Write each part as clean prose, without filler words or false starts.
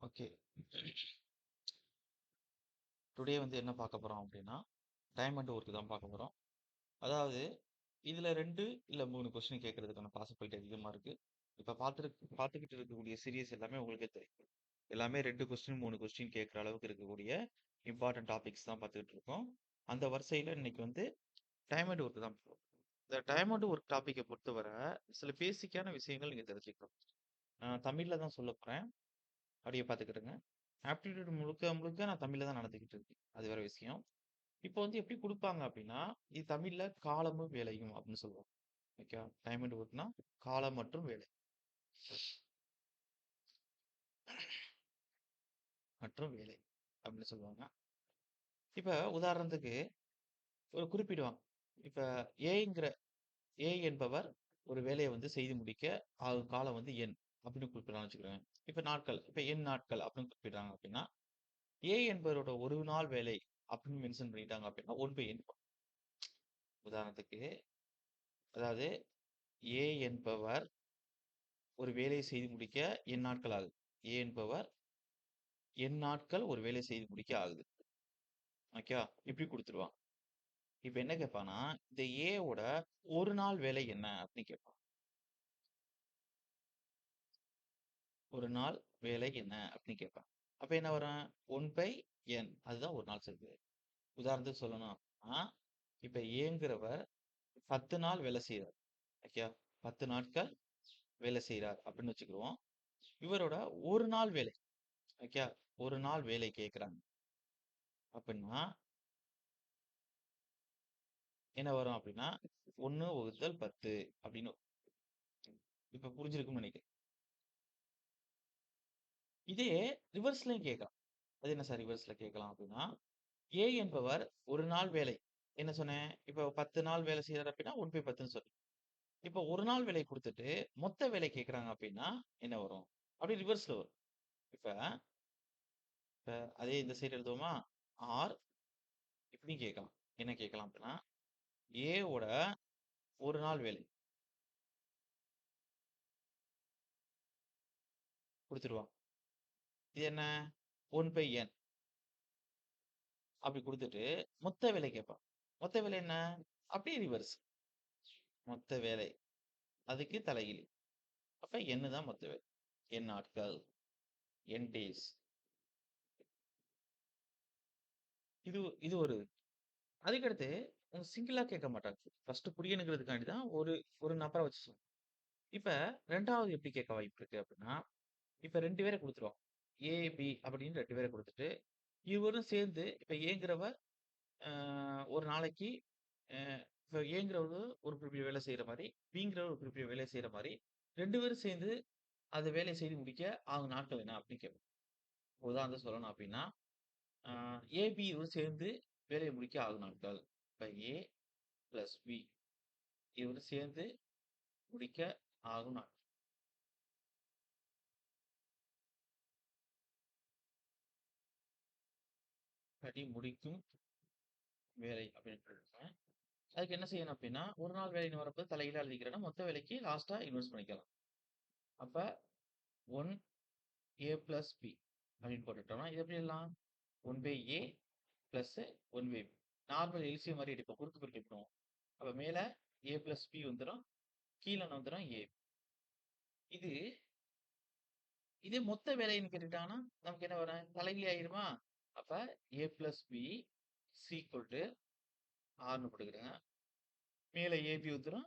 Okay. Today வந்து என்ன பார்க்க போறோம் அப்படின்னா, டைம் அண்ட் ஒர்க் தான் பார்க்க போறோம். அதாவது இதுல 2 இல்ல 3 கொஸ்டின் கேட்கறதுக்கான பாசிபிலிட்டி அதிகமா இருக்கு. இப்ப பார்த்துக்கிட்டு இருக்கக்கூடிய சீரிஸ் எல்லாமே உங்களுக்கே தெரியும். எல்லாமே 2 கொஸ்டின், 3 கொஸ்டின் கேட்கிற அளவுக்கு இருக்கக்கூடிய இம்பார்ட்டன்ட் டாபிக்ஸ் தான் பார்த்துக்கிட்டு இருக்கோம். அந்த வரிசையில இன்னைக்கு வந்து டைம் அண்ட் ஒர்க் தான் பார்ப்போம். இந்த டைம் அண்ட் ஒர்க் டாபிக்க பொறுத்தவரை சில பேசிக்கான விஷயங்கள் நீங்க தெரிஞ்சுக்கணும். நான் தமிழ்ல தான் சொல்லப் போறேன். அப்படியே பார்த்துக்கிடுங்க. ஆப்டிட்யூட் முழுக்க முழுக்க நான் தமிழ்ல தான் நடத்திக்கிட்டு இருக்கேன். அது வேற விஷயம். இப்போ வந்து எப்படி குடுப்பாங்க அப்படின்னா, இது தமிழ்ல காலமும் வேலையும் அப்படின்னு சொல்லுவாங்க. ஓகே. டைம் அண்ட் ஒர்க்னா காலம் மற்றும் வேலை மற்றும் வேலை அப்படின்னு சொல்லுவாங்க. இப்ப உதாரணத்துக்கு ஒரு குறிப்பிடுவாங்க. இப்ப ஏங்கிற ஏ என்பவர் ஒரு வேலையை வந்து செய்து முடிக்க ஆகும் காலம் வந்து என் அப்படின்னு குறிப்பிடறாங்கன்னு வச்சுக்கிறேன். இப்ப நாட்கள், இப்ப என் நாட்கள் அப்படின்னு குறிப்பிடுறாங்க அப்படின்னா, ஏ என்பவரோட ஒரு நாள் வேலை அப்படின்னு மென்ஷன் பண்ணிட்டாங்க அப்படின்னா 1/n. உதாரணத்துக்கு அதாவது ஏ என்பவர் ஒரு வேலையை செய்து முடிக்க என் நாட்கள் ஆகுது. ஏ என்பவர் என் நாட்கள் ஒரு வேலை செய்து முடிக்க ஆகுது. ஓகேவா? இப்படி குடுத்துருவான். இப்ப என்ன கேட்பான்னா, இந்த ஏ வோட ஒரு நாள் வேலை என்ன அப்படின்னு கேட்பான். ஒரு நாள் வேலை என்ன அப்படின்னு கேட்பான். அப்ப என்ன வரும்? 1/n அதுதான் ஒரு நாள் செய்வது. உதாரணத்துக்கு சொல்லணும் அப்படின்னா, இப்ப ஏங்கிறவர் 10 நாள் வேலை செய்றார். ஓகேவா? 10 நாட்கள் வேலை செய்றார் அப்படின்னு வச்சுக்கிருவோம். இவரோட ஒரு நாள் வேலை. ஓகேவா? ஒரு நாள் வேலை கேட்கறாங்க. அப்படின்னா என்ன வரும் அப்படின்னா, 1/10 அப்படின்னு இப்ப புரிஞ்சிருக்கும்னு நினைக்கிறேன். இதே ரிவர்ஸ்லயும் கேட்கலாம். அது என்ன சார் ரிவர்ஸ்ல கேட்கலாம் அப்படின்னா, ஏ என்பவர் ஒரு நாள் வேலை. என்ன சொன்னேன்? இப்ப 10 நாள் வேலை செய்றார் அப்படின்னா 1/10ன்னு சொன்னேன். இப்ப ஒரு நாள் வேலை குடுத்துட்டு, மொத்த வேலை கேட்கறாங்க அப்படின்னா என்ன வரும்? அப்படியே ரிவர்ஸ்ல வரும். இப்ப இப்ப அதே இந்த சைடு எழுதுவோமா? ஆர் இப்படியும் கேட்கலாம். என்ன கேட்கலாம் அப்படின்னா, ஏ வோட ஒரு நாள் வேலை குடுத்துருவான். இது என்ன? 1/n அப்படி குடுத்துட்டு, மொத்த வேலை கேட்பான். மொத்த வேலை என்ன? அப்படியே ரிவர்ஸ். மொத்த வேலை. அதுக்கு தலைகீழி. அப்ப n தான் மொத்த வேலை. n நாட்கள், n டேஸ். இது இது ஒரு அதுக்கடுத்து அவங்க சிங்கிளா கேட்க மாட்டாங்க. ஃபர்ஸ்ட் புரியணுங்கிறதுக்காண்டி தான் ஒரு ஒரு நபர வச்சு இப்ப 2வது எப்படி கேட்க வாய்ப்பு இருக்கு அப்படின்னா, இப்ப 2 பேர குடுத்துருவோம். ஏ, பி அப்படின்னு 2 பேர குடுத்துட்டு, இருவரும் சேர்ந்து இப்ப ஏங்கிறவர் அ ஒரு நாளைக்கு அ இப்ப ஏங்கிறவரு ஒரு குறிப்பிட்ட வேலை செய்ற மாரி, பிங்கிறவர் ஒரு குறிப்பிட்ட வேலைய செய்ற மாரி 2 பேரும் சேர்ந்து அந்த வேலைய செய்து முடிக்க ஆகும் நாட்கள் என்ன அப்படின்னு கேட்போம். உதாரணத்துக்கு சொல்லணும் அப்படின்னா, அ ஏ, பி இருவரும் சேர்ந்து வேலைய முடிக்க ஆகும் நாட்கள். இப்ப ஏ பிளஸ் பி இருவரும் சேர்ந்து முடிக்க ஆகும் நாட்கள். படி முடிக்கும் வேலை அப்படின்னு சொல்லிருக்கேன். அதுக்கு என்ன செய்யணும் அப்படின்னா, ஒரு நாள் வேலைன்னு வரப்போ தலைகீழா எழுதிக்கிறேன்னா, மொத்த வேலைக்கு லாஸ்ட்டா இன்வெஸ்ட் பண்ணிக்கலாம். அப்ப 1 ஏ பிளஸ் பி அப்படின்னு போட்டுட்டோம்னா, இது எப்படி எழுதலாம்? 1/ஏ பிளஸ் 1/பி. நார்மல் எல்சிஎம் மாரி எடுப்போம். குறுக்கு பெருக்கல் பண்ணுவோம். அப்ப மேல ஏ பிளஸ் பி வந்துரும். கீழ என்ன வந்துரும்? ஏ. இது இதே மொத்த வேலைன்னு கேட்டுட்டாங்கன்னா, நமக்கு என்ன வரும்? தலைகீழ ஆயிருமா? அப்ப A plus B is equal to ஆர்ன்னு போட்டுக்கிறேங்க. மேல ஏபி வந்துரும்.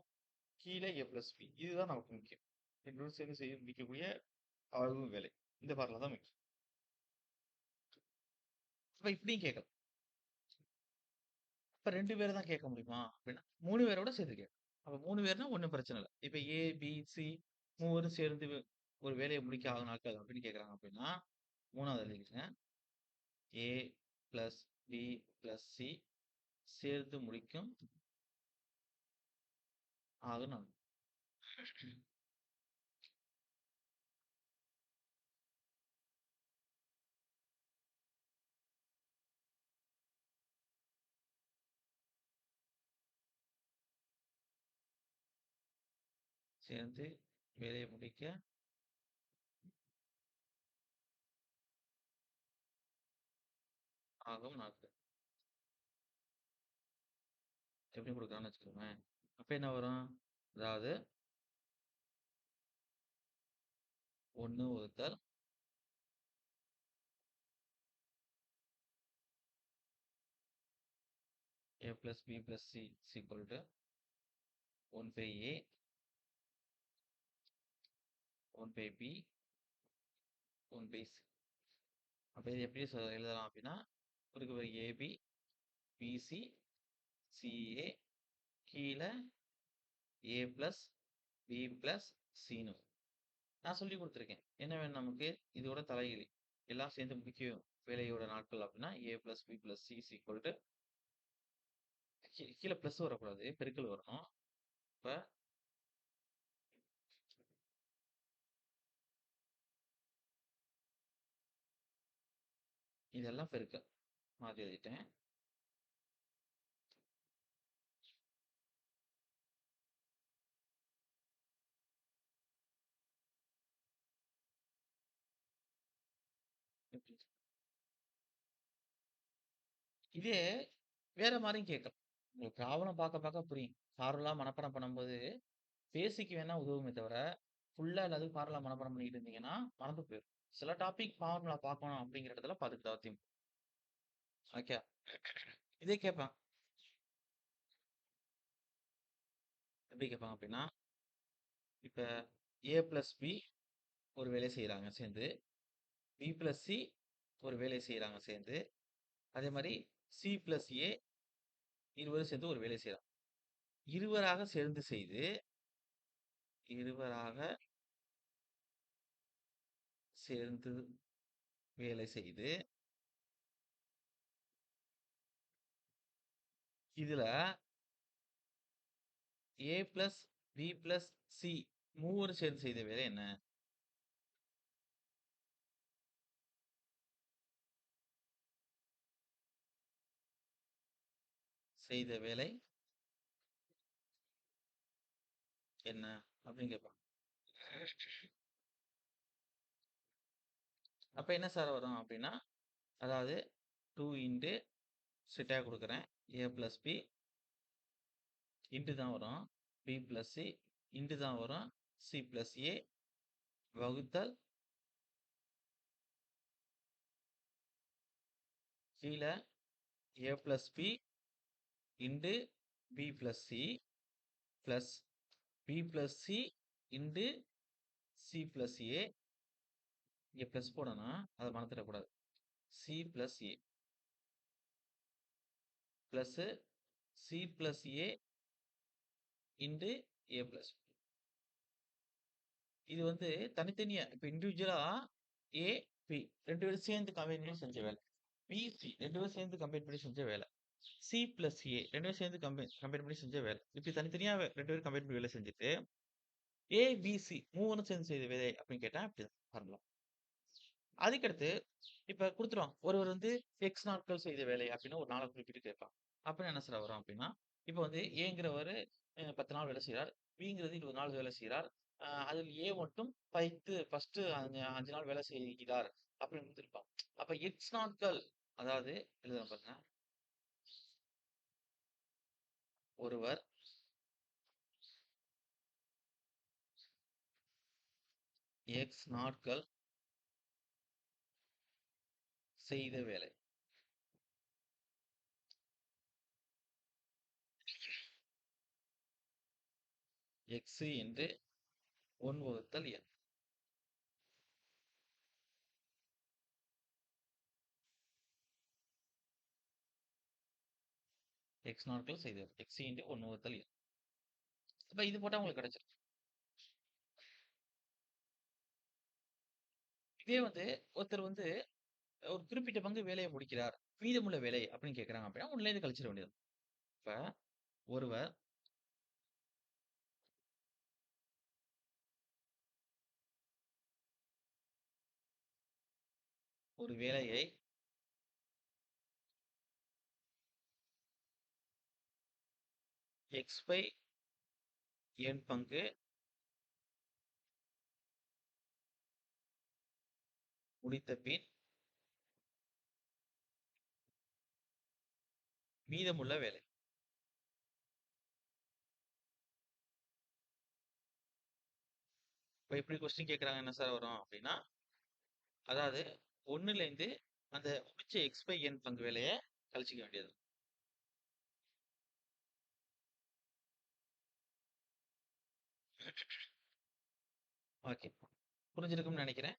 கீழ ஏ பிளஸ் பி. இதுதான் நமக்கு முக்கியம். 2 சேர்ந்து செய்ய முடிக்கக்கூடிய ஆகும் வேலை. இந்த ஃபார்முலா தான் முக்கியம். அப்ப இப்படியும் கேட்கலாம். அப்ப 2 பேர தான் கேட்க முடியுமா? அப்படின்னா 3 பேரோட சேர்த்து கேட்கலாம். அப்ப 3 பேர்னா ஒண்ணும் பிரச்சனை இல்ல. இப்ப ஏ, பி, சி மூவரும் சேர்ந்து ஒரு வேலைய முடிக்க ஆகும் நாட்கள் அப்படின்னு கேட்கறாங்க அப்படின்னா, 3வது எழுதிக்கங்க. ஏ பிளஸ் பி பிளஸ் சி சேர்த்து முடிக்கும் ஆகும் நாள். சேர்ந்து வேலைய முடிக்க ஆகும் நாட்கள். எப்படி குடுக்குறான்னு வச்சுக்கோங்களேன். அப்ப என்ன வரும்? அதாவது 1 வகுத்தல் a plus b plus c is equal to 1 by a, 1 by b, 1 by c. அப்ப இது எப்படி எழுதலாம் அப்படின்னா, குறுக்கு வரி AB, BC, CA, கீழ A plus B plus Cன்னு வரும். நான் சொல்லிக் குடுத்துருக்கேன். என்ன வேணும் நமக்கு? இதோட தலைகீழி. எல்லாம் சேர்ந்து முடிக்கும் வேலையோட நாட்கள் அப்படின்னா, A plus B plus C is equal to கீழ பிளஸ் வரக்கூடாது. பெருக்கல் வரணும். இப்ப இதெல்லாம் பெருக்கல். மாத்தி எழுதிட்டேன். இதே வேற மாரியும் கேட்கலாம். உங்களுக்கு ப்ராப்ளம் பார்க்க புரியும். ஃபார்முலா மனப்பாடம் பண்ணும்போது, பேசிக் வேணா உதவுமே தவிர, ஃபுல்லா எல்லாத்துக்கும் ஃபார்முலா மனப்பாடம் பண்ணிட்டு இருந்தீங்கன்னா, மறந்து போயிரும். சில டாபிக் ஃபார்முலா பார்க்கணும் அப்படிங்கிற இடத்துல பார்த்துக்கிட்டா அவசியம். ஓகே. இதே கேட்பான். எப்படி கேட்பாங்க அப்படின்னா, இப்ப A பிளஸ் B ஒரு வேலை செய்றாங்க சேர்ந்து. B பிளஸ் C ஒரு வேலை செய்றாங்க சேர்ந்து. அதே மாரி C பிளஸ் A இருவரும் சேர்ந்து ஒரு வேலை செய்றாங்க. இருவராக சேர்ந்து செய்து, இருவராக சேர்ந்து வேலை செய்து, இதுல A plus B plus C மூவரும் சேர்ந்து செய்த வேலை என்ன? செய்த வேலை என்ன? அப்படின்னு கேட்பாங்க. அப்ப என்ன சார் வரும் அப்படின்னா, அதாவது 2 இன்டு ஸ்ட்ரெயிட்டா குடுக்குறேன். A பிளஸ் B இன்டு தான் வரும். B பிளஸ் C இன்டு தான் வரும். C பிளஸ் A வகுத்தல் கீழ A plus B into B plus C plus B plus C into C plus A. இங்க பிளஸ் போடணும். அத மறந்துடக்கூடாது. C plus A plus C plus A into A plus B. இது வந்து தனித்தனியா இப்ப இண்டிவிஜுவலா A, B 2 பேரும் சேர்ந்து கம்பைன் பண்ணி செஞ்ச வேலை. B, C 2 பேரும் சேர்ந்து கம்பைன் பண்ணி செஞ்ச வேலை. C பிளஸ் A 2 பேரும் சேர்ந்து கம்பைன் பண்ணி செஞ்ச வேலை. இப்படி தனித்தனியா 2 பேரும் கம்பைன் பண்ணி வேலை செஞ்சுட்டு, A, B, C மூவரும் சேர்ந்து செய்த வேலை அப்படின்னு கேட்டா இப்படிதான் வரலாம். அதுக்கடுத்து இப்ப குடுத்துருவாங்க. ஒருவர் வந்து எக்ஸ் நாட்கள் செய்த வேலை அப்படின்னு ஒரு நாள குறிப்பிட்டு கேட்பான். அப்ப என்ன சார் வரும் அப்படின்னா, இப்ப வந்து ஏங்கிறவரு 10 நாள் வேலை செய்றார். பிங்கிறது 20 நாள் வேலை செய்றார். அதில் ஏ மட்டும் ஃபர்ஸ்ட்டு 5 நாள் வேலை செய்கிறார் அப்படின்னு குடுத்திருப்பான். அப்ப எக்ஸ் நாட்கள் அதாவது எழுதுறேன் பாருங்க. ஒருவர் எக்ஸ் நாட்கள் செய்த வேலை. எக்ஸ் என்று 1 வகுத்தல் என். எக்ஸ் நாட்கள் செய்த வேலை. எக்ஸ் இன்டு 1 வகுத்தல் என். அப்ப இது போட்டா உங்களுக்கு கிடைச்சிரும். இதே வந்து ஒருத்தர் வந்து ஒரு குறிப்பிட்ட பங்கு வேலைய முடிக்கிறார். மீதமுள்ள வேலை அப்படின்னு கேட்கறாங்க அப்படின்னா, 1லேருந்து கழிச்சிட வேண்டியது. இப்ப ஒருவர் ஒரு வேலையை எக்ஸ் பை என் பங்கு முடித்த பின் மீதமுள்ள வேலை. இப்ப இப்படி கொஸ்டின் கேட்கறாங்க என்ன சார் வரும் அப்படின்னா, அதாவது 1லேருந்து அந்த முடிச்ச x பை n பங்கு வேலைய கழிச்சுக்க வேண்டியது. ஓகே. புரிஞ்சிருக்கும்னு நினைக்கிறேன்.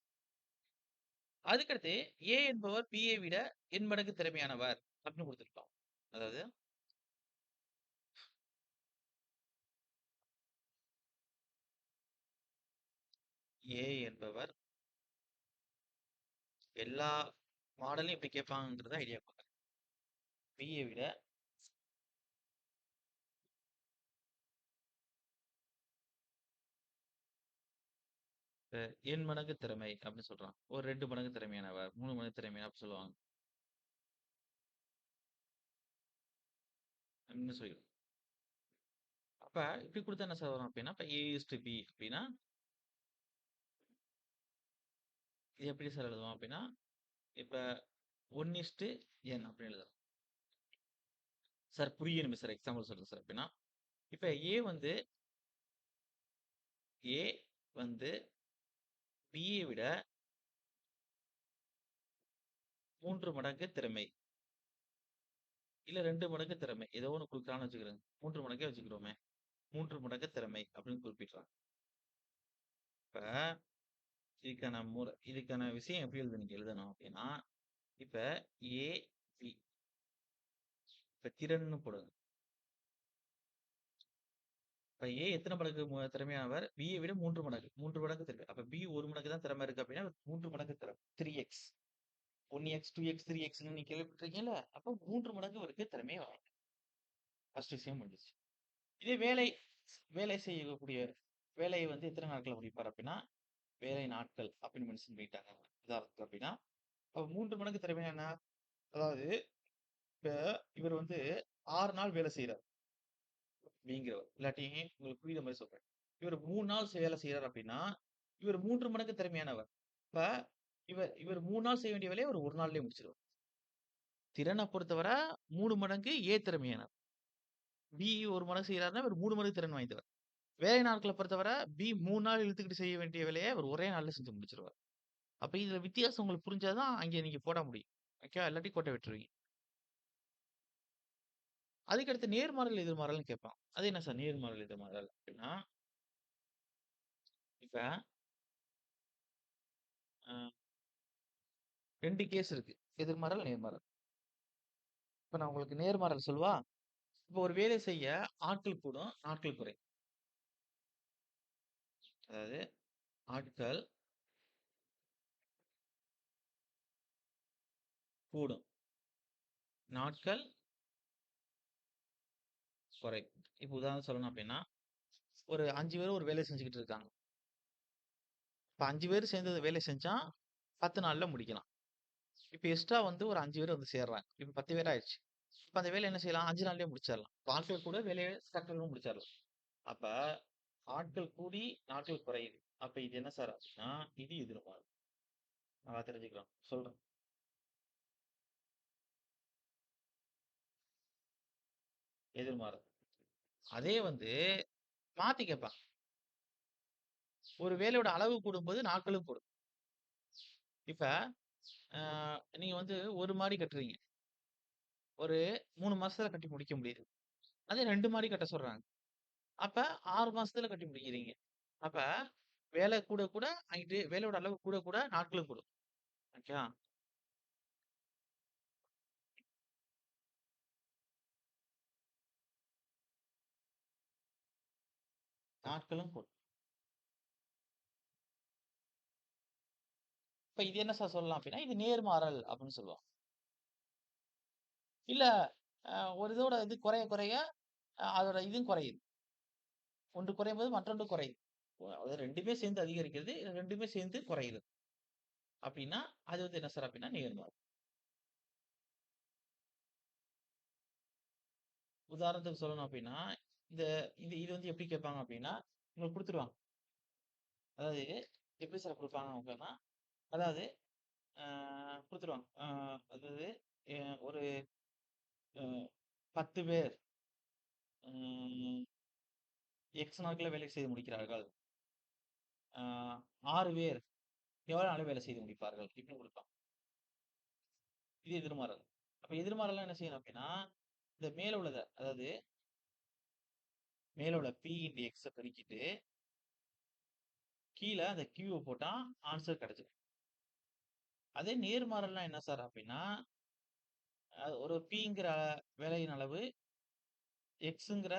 அதுக்கடுத்து A என்பவர் B யை விட n மடங்கு திறமையானவர் அப்படின்னு குடுத்திருக்கோம். அதாவது A என்பவர் எல்லா மாடலையும் இப்படி கேட்பாங்கங்கிறத ஐடியா குடுக்குறேன். B யை விட n மடங்கு திறமை அப்படின்னு சொல்றான். ஒரு 2 மடங்கு திறமையானவர், 3 மடங்கு திறமையான அப்படி சொல்லுவாங்க. அப்படின்னு சொல்லிடும். அப்ப இப்படி குடுத்தா என்ன சார் வரும் அப்படின்னா, இப்ப A:B அப்படின்னா, இது எப்படி சார் எழுதுவோம் அப்படின்னா, இப்ப 1:n அப்படின்னு எழுதலாம். சார் புரியணுமே சார் எக்ஸாம்பிள் சொல்றேன் சார் அப்படின்னா, இப்ப A வந்து B யை விட 3 மடங்கு திறமை. இல்ல 2 மடங்கு திறமை. ஏதோ ஒண்ணு குடுக்குறான்னு வச்சுக்கிறேங்க. 3 மடங்கே வச்சுக்கிறோமே. 3 மடங்கு திறமை அப்படின்னு குறிப்பிடுறான். இப்ப இதுக்கான விஷயம் எப்படி நீங்க எழுதணும் அப்படின்னா, இப்ப A, B இப்ப திறன்னு போடுங்க. இப்ப A எத்தன மடங்கு திறமையானவர்? B யை விட 3 மடங்கு. 3 மடங்கு திறமை. அப்ப B 1 மடங்கு தான் திறமை இருக்கு அப்படின்னா, 3 மடங்கு திறமை. 3x 1x, 2x, 3xன்னு நீங்க கேள்விப்பட்டிருக்கீங்கல்ல? அப்ப 3 மடங்கு இவருக்கு திறமைய வழங்கும். ஃபர்ஸ்ட் விஷயம் முடிஞ்சுச்சு. இதே வேலை செய்யக்கூடிய வேலையை வந்து எத்தன நாட்கள்ல முடிப்பார் அப்படின்னா, வேலை நாட்கள் அப்படின்னு மென்ஷன் பண்ணிட்டாங்க. உதாரணத்துக்கு அப்படின்னா, அப்ப 3 மடங்கு திறமையான அதாவது இப்ப இவர் வந்து 6 நாள் வேலை செய்றார். அப்படிங்கிறவர். இல்லாட்டி உங்களுக்கு புரியிற மாரி சொல்றேன். இவர் 3 நாள் வேலை செய்றார் அப்படின்னா, இவர் 3 மடங்கு திறமையானவர். இப்ப இவர் 3 நாள் செய்ய வேண்டிய வேலைய அவர் 1 நாள்லயே முடிச்சுருவார். திறன பொறுத்தவர 3 மடங்கு ஏ திறமையானவர். பி 1 மடங்கு செய்றாருன்னா, இவர் 3 மடங்கு திறன் வாய்ந்தவர். வேலை நாட்கள பொறுத்தவர பி 3 நாள் இழுத்துக்கிட்டு செய்ய வேண்டிய வேலைய அவர் ஒரே நாள்ல செஞ்சு முடிச்சுருவார். அப்ப இதுல வித்தியாசம் உங்களுக்கு புரிஞ்சா தான் அங்க நீங்க போட முடியும். ஓகேவா? இல்லாட்டி கோட்ட விட்டுருவீங்க. அதுக்கு அடுத்து நேர்மாறல், எதிர்மாறல்னு கேட்பான். அது என்ன சார் நேர்மாறல், எதிர்மாறல் அப்படின்னா, இப்ப அ 2 கேஸ் இருக்கு. எதிர்மாறல், நேர்மாறல். இப்ப நான் உங்களுக்கு நேர்மாறல் சொல்லவா? இப்ப ஒரு வேலை செய்ய ஆட்கள் கூடும், நாட்கள் குறையும். அதாவது ஆட்கள் கூடும். நாட்கள் குறையும். இப்ப உதாரணம் சொல்லணும் அப்டின்னா, ஒரு 5 பேர் ஒரு வேலைய செஞ்சுகிட்டு இருக்காங்க. இப்ப 5 பேர் சேர்ந்து அந்த வேலைய செஞ்சா 10 நாள்ல முடிக்கலாம். இப்ப எக்ஸ்ட்ரா வந்து ஒரு 5 பேர் வந்து சேர்றாங்க. இப்ப 10 பேர் ஆயிருச்சு. இப்ப அந்த வேலைய என்ன செய்யலாம்? 5 நாள்லயே முடிச்சிரலாம். ஆட்கள் கூட வேலைய டக்கு முடிச்சிரலாம். அப்ப ஆட்கள் கூடி, நாட்கள் குறையுது. அப்ப இது என்ன சார் ஆச்சுன்னா, இது எதிர்மாறு. நல்லா தெரிஞ்சுக்கலாம். சொல்றேன். எதிர்மாறு. அதே வந்து மாத்தி கேட்பாங்க. ஒரு வேலையோட அளவு கூடும்போது நாட்களும் கூடும். இப்ப அ நீங்க வந்து 1 மாடி கட்டுறீங்க. ஒரு 3 மாசத்துல கட்டி முடிக்க முடியுது. அதே 2 மாடி கட்ட சொல்றாங்க. அப்ப 6 மாசத்துல கட்டி முடிக்கிறீங்க. அப்ப வேலை கூட கூட அங்கிட்டு வேலையோட அளவு கூட கூட நாட்களும் கூடும். ஓகேவா? நாட்களும் கூடும். இப்ப இது என்ன சார் சொல்லலாம் அப்டின்னா, இது நேர்மாறல் அப்டின்னு சொல்லுவோம். இல்ல ஒரு இதோட இது குறைய குறைய அதோட இதுவும் குறையுது. ஒன்று குறையும்போது மற்றொன்று குறையுது. அதாவது 2மே சேர்ந்து அதிகரிக்கிறது. 2மே சேர்ந்து குறையுது. அப்டின்னா, அது வந்து என்ன சார் அப்டின்னா நேர்மாறு. உதாரணத்துக்கு சொல்லணும் அப்டின்னா, இந்த இது இது வந்து எப்படி கேட்பாங்க அப்டின்னா, உங்களுக்கு குடுத்துருவாங்க. அதாவது எப்படி சார் குடுப்பாங்க அப்டின்னா, அதாவது ஆ குடுத்துருவாங்க. அதாவது எ ஒரு 10 பேர் ம், எக்ஸ் நாட்கள்ல வேலை செய்து முடிக்கிறார்கள். ஆ 6 பேர் எவ்வளவு நாளில் வேலை செய்து முடிப்பார்கள்? இப்படின்னு குடுப்பான். இது எதிர்மாறல். அப்ப எதிர்மாறல்லாம் என்ன செய்யணும் அப்படின்னா, இந்த மேல உள்ளத அதாவது மேல உள்ள P இன்டு X பெருக்கிட்டு, கீழ அந்த Q போட்டா ஆன்ஸர் கிடைச்சிரும். அதே நேர்மாறல்னா என்ன சார் அப்படின்னா, ஒரு Pங்கிற வேலையின் அளவு Xங்கிற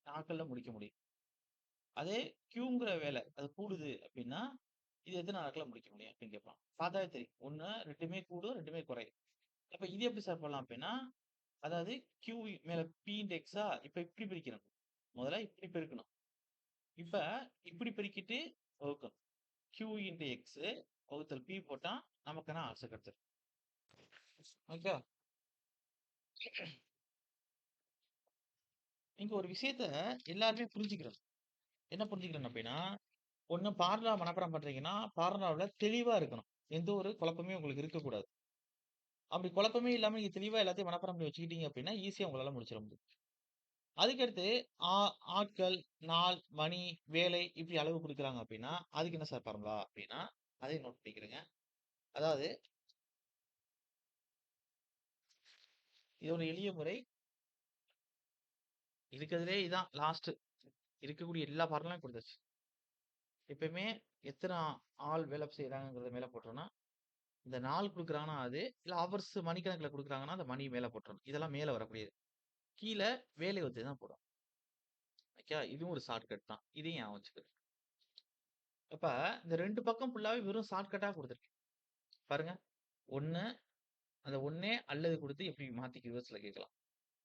நாட்கள்ல முடிக்க முடியும். அதே Qங்கிற வேலை அது கூடுது அப்படின்னா, இது எத்தன நாட்கள்ல முடிக்க முடியும் அப்படின்னு கேட்பான். பார்த்தாவே தெரியும். 1 2மே கூடும், 2மே குறையும். அப்ப இது எப்படி சார் பண்ணலாம் அப்படின்னா, அதாவது Q மேல P இன்டு Xஆ இப்ப இப்படி பிரிக்கணும். முதல்ல இப்படி பெருக்கணும். இப்ப இப்படி பெருக்கிட்டு வகுக்கணும். Q இன்டு X வகுத்தல் P போட்டா நமக்கான ஆன்ஸர் கிடைச்சிரும். ஓகே. நீங்க ஒரு விஷயத்த எல்லாருமே புரிஞ்சுக்கணும். என்ன புரிஞ்சுக்கணும் அப்படின்னா, ஒண்ணு ஃபார்முலா மனப்பாடம் பண்றீங்கன்னா, ஃபார்முலாவுல தெளிவா இருக்கணும். எந்த ஒரு குழப்பமே உங்களுக்கு இருக்கக்கூடாது. அப்படி குழப்பமே இல்லாம நீங்க தெளிவா எல்லாத்தையும் மனப்பாடம் பண்ணி வச்சுக்கிட்டீங்க அப்படின்னா, ஈஸியா உங்களால முடிச்சிட முடியும். அதுக்கடுத்து ஆ ஆட்கள், நாள், மணி, வேலை இப்படி அளவு குடுக்குறாங்க அப்படின்னா, அதுக்கு என்ன சார் ஃபார்முலா அப்படின்னா, அதையும் நோட் பண்ணிக்கிறங்க. அதாவது இது ஒரு எளிய முறை. இருக்கிறதுலே இதான் லாஸ்ட். இருக்கக்கூடிய எல்லா ஃபார்முலாவும் குடுத்தாச்சு. எப்பயுமே எத்தன ஆள் வேலை செய்றாங்கங்கிறத மேல போட்டுறணும். இந்த நாள் குடுக்குறாங்கன்னா அது, இல்ல ஹவர்ஸ் மணிக்கணக்குல குடுக்குறாங்கன்னா, அந்த மணி மேல போட்டுறணும். இதெல்லாம் மேல வரக்கூடியது. கீழ வேலை வச்சு தான் போடணும். ஓகே. இதுவும் ஒரு ஷார்ட்கட் தான். இதையும் ஞாபகம் வச்சுக்கங்க. அப்ப இந்த 2 பக்கம் ஃபுல்லாவே வெறும் ஷார்ட்கட்டா குடுத்துருக்கேன். பாருங்க. 1 அந்த 1 அல்லது குடுத்து எப்படி மாத்தி ரிவர்ஸ்ல கேட்கலாம்.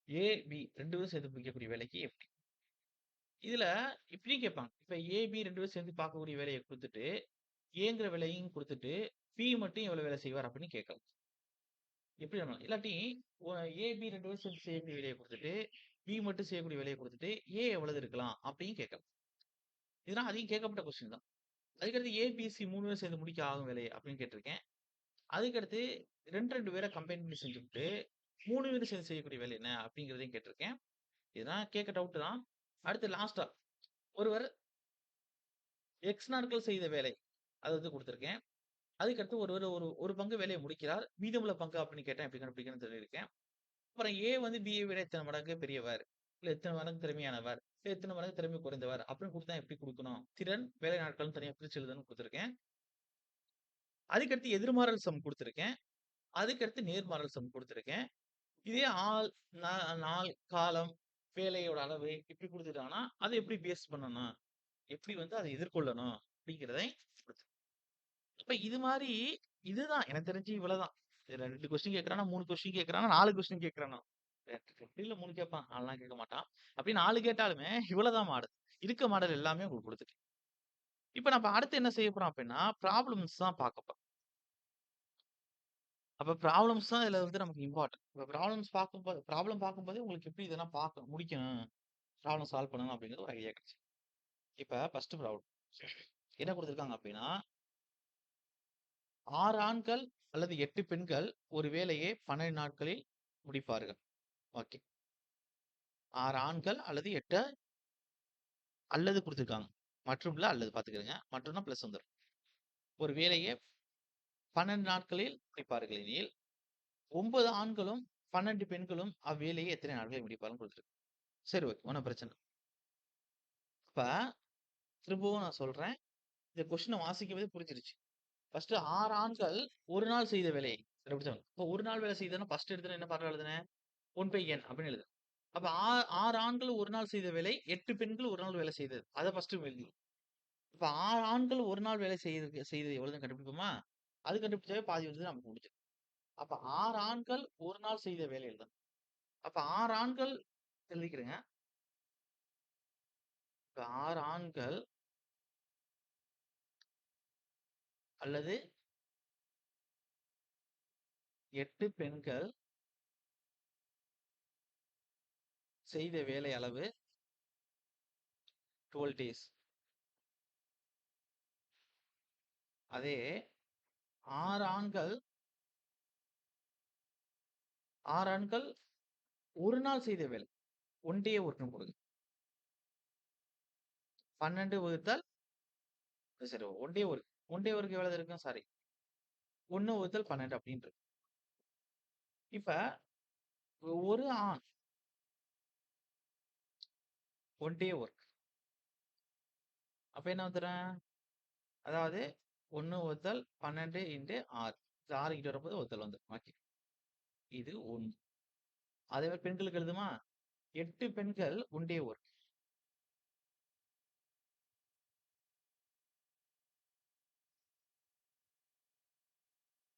ஏ, பி 2 பேரும் சேர்ந்து பிடிக்கக்கூடிய வேலைக்கு எப்படி? இதுல இப்படியும் கேட்பாங்க. இப்ப ஏ, பி 2 பேரும் சேர்ந்து பார்க்கக்கூடிய வேலைய குடுத்துட்டு, ஏங்கிற வேலையும் குடுத்துட்டு, பி மட்டும் எவ்வளவு வேலை செய்வார் அப்படின்னு கேட்கலாம். எப்படி வேணாலும். இல்லாட்டி ஒ ஏ, பி 2 பேரும் சேர்ந்து செய்யக்கூடிய வேலைய குடுத்துட்டு, பி மட்டும் செய்யக்கூடிய வேலைய குடுத்துட்டு, ஏ எவ்வளவு இருக்கலாம் அப்படியும் கேட்கலாம். இதெல்லாம் அதிகம் கேட்கப்பட்ட கொஸ்டின் தான். அதுக்கடுத்து ஏ, பி, சி 3 பேரும் சேர்ந்து முடிக்க ஆகும் வேலை அப்படின்னு கேட்டிருக்கேன். அதுக்கடுத்து 2 பேர கம்பைன் பண்ணி செஞ்சுப்புட்டு, 3 பேரும் சேர்ந்து செய்யக்கூடிய வேலை என்ன அப்படிங்கிறதையும் கேட்டிருக்கேன். இதெல்லாம் கேட்க டவுட் தான். அடுத்து லாஸ்ட்டா ஒருவர் எக்ஸ் நாட்கள் செய்த வேலை. அத வந்து குடுத்திருக்கேன். அதுக்கடுத்து ஒருவர் ஒரு ஒரு பங்கு வேலைய முடிக்கிறார். மீதமுள்ள பங்கு அப்படின்னு கேட்டா எப்படி கண்டுபிடிக்கணும்னு சொல்லியிருக்கேன். அப்புறம் ஏ வந்து பியை விட எத்தன மடங்கு பெரியவர்? இல்ல எத்தன மடங்கு திறமையானவர்? இல்ல எத்தன மடங்கு திறமை குறைந்தவர்? அப்படின்னு குடுத்தா எப்படி குடுக்கணும்? திறன், வேலை நாட்கள்னு தனியா பிரிச்சு எழுதணும்னு குடுத்திருக்கேன். அதுக்கடுத்து எதிர்மாறல் சம் குடுத்திருக்கேன். அதுக்கடுத்து நேர்மாறல் சம் குடுத்திருக்கேன். இதே ஆள், நா நாள், காலம், வேலையோட அளவு இப்படி குடுத்துட்டாங்கன்னா, அத எப்படி பேஸ் பண்ணணும்? எப்படி வந்து அத எதிர்கொள்ளணும்? அப்படிங்கிறதை குடுத்து அப்ப இது மாரி இதுதான் எனக்கு தெரிஞ்சு இவ்வளதான். 2 கொஸ்டின் கேட்கறான்னா, 3 கொஸ்டின் கேட்கறான்னா, 4 கொஸ்டின் கேட்கறானா. 2 இல்ல 3 கேட்பான். 4லாம் கேட்க மாட்டான். அப்படி 4 கேட்டாலுமே இவ்வளதான் மாடல். இருக்க மாடல் எல்லாமே உங்களுக்கு குடுத்துட்டேன். இப்ப நம்ம அடுத்து என்ன செய்ய போறோம் அப்படின்னா, ப்ராப்ளம்ஸ் தான் பார்க்க போறோம். அப்ப ப்ராப்ளம்ஸ் தான் இதுல வந்து நமக்கு இம்பார்ட்டன்ட். இப்ப ப்ராப்ளம் பார்க்கும்போதே உங்களுக்கு எப்படி இதெல்லாம் பார்க்கணும், முடிக்கணும், ப்ராப்ளம் சால்வ் பண்ணணும் அப்படிங்கிறது ஒரு ஐடியா கிடைச்சுரும். இப்ப ஃபர்ஸ்ட் ப்ராப்ளம். என்ன குடுத்திருக்காங்க அப்படின்னா, 6 ஆண்கள் அல்லது 8 பெண்கள் ஒரு வேலையை 12 நாட்களில் முடிப்பார்கள். ஓகே. 6 ஆண்கள் அல்லது 8 அல்லது குடுத்திருக்காங்க. மற்றும்ல அல்லது பார்த்துக்கிறங்க. மற்றும்னா பிளஸ் வந்துரும். ஒரு வேலையை 12 நாட்களில் முடிப்பார்கள் எனில், 9 ஆண்களும், 12 பெண்களும் அவ்வேலையை எத்தனை நாட்களில் முடிப்பார்கள்ன்னு குடுத்திருக்கு. சரி ஓகே. ஒண்ணும் பிரச்சனை இல்ல. இப்ப திரும்பவும் நான் சொல்றேன். இந்த கொஸ்டின வாசிக்கும்போதே புரிஞ்சிருச்சு. ஃபர்ஸ்ட் 6 ஆண்கள் 1 நாள் செய்த வேலையை இப்போ 1 நாள் வேலை செய்ததுன்னா ஃபர்ஸ்ட் எடுத்தோனே என்ன ஃபார்முலா எழுதுனேன்? 1/n அப்படின்னு எழுதுனேன். அப்ப 6 ஆண்கள் 1 நாள் செய்த வேலை, 8 பெண்கள் 1 நாள் வேலை செய்தது. அத ஃபர்ஸ்ட் எழுதணும். இப்ப 6 ஆண்கள் 1 நாள் வேலை செய்தது எவ்வளவுன்னு கண்டுபிடிப்போமா? அது கண்டுபிடிச்சாவே பாதி வந்து நமக்கு முடிஞ்சுரும். அப்ப 6 ஆண்கள் 1 நாள் செய்த வேலை எழுதணும். அப்ப 6 ஆண்கள் எழுதிக்கிறேங்க. இப்ப 6 ஆண்கள் அல்லது 8 பெண்கள் செய்த வேலை அளவு 12 டேஸ். அதே 6 ஆண்கள் 6 ஆண்கள் ஒரு நாள் செய்த வேலை. ஒன் டே ஒர்க்ன்னு போடுங்க. 12 வகுத்தல் சரி ஒன் டே ஒர்க் எவ்வளவு இருக்கும்? சாரி. 1 வகுத்தல் 12 அப்படின்னு இருக்கு. இப்ப ஒரு ஆண் ஒன் டே ஒர்க். அப்ப என்ன வந்துரும்? அதாவது 1 வகுத்தல் 12 இன்டு 6. 6 இங்கிட்டு வரும்போது வகுத்தல் வந்துரும். ஓகே. இது 1. அதே மாரி பெண்களுக்கு எழுதுமா? 8 பெண்கள் ஒன் டே ஒர்க்.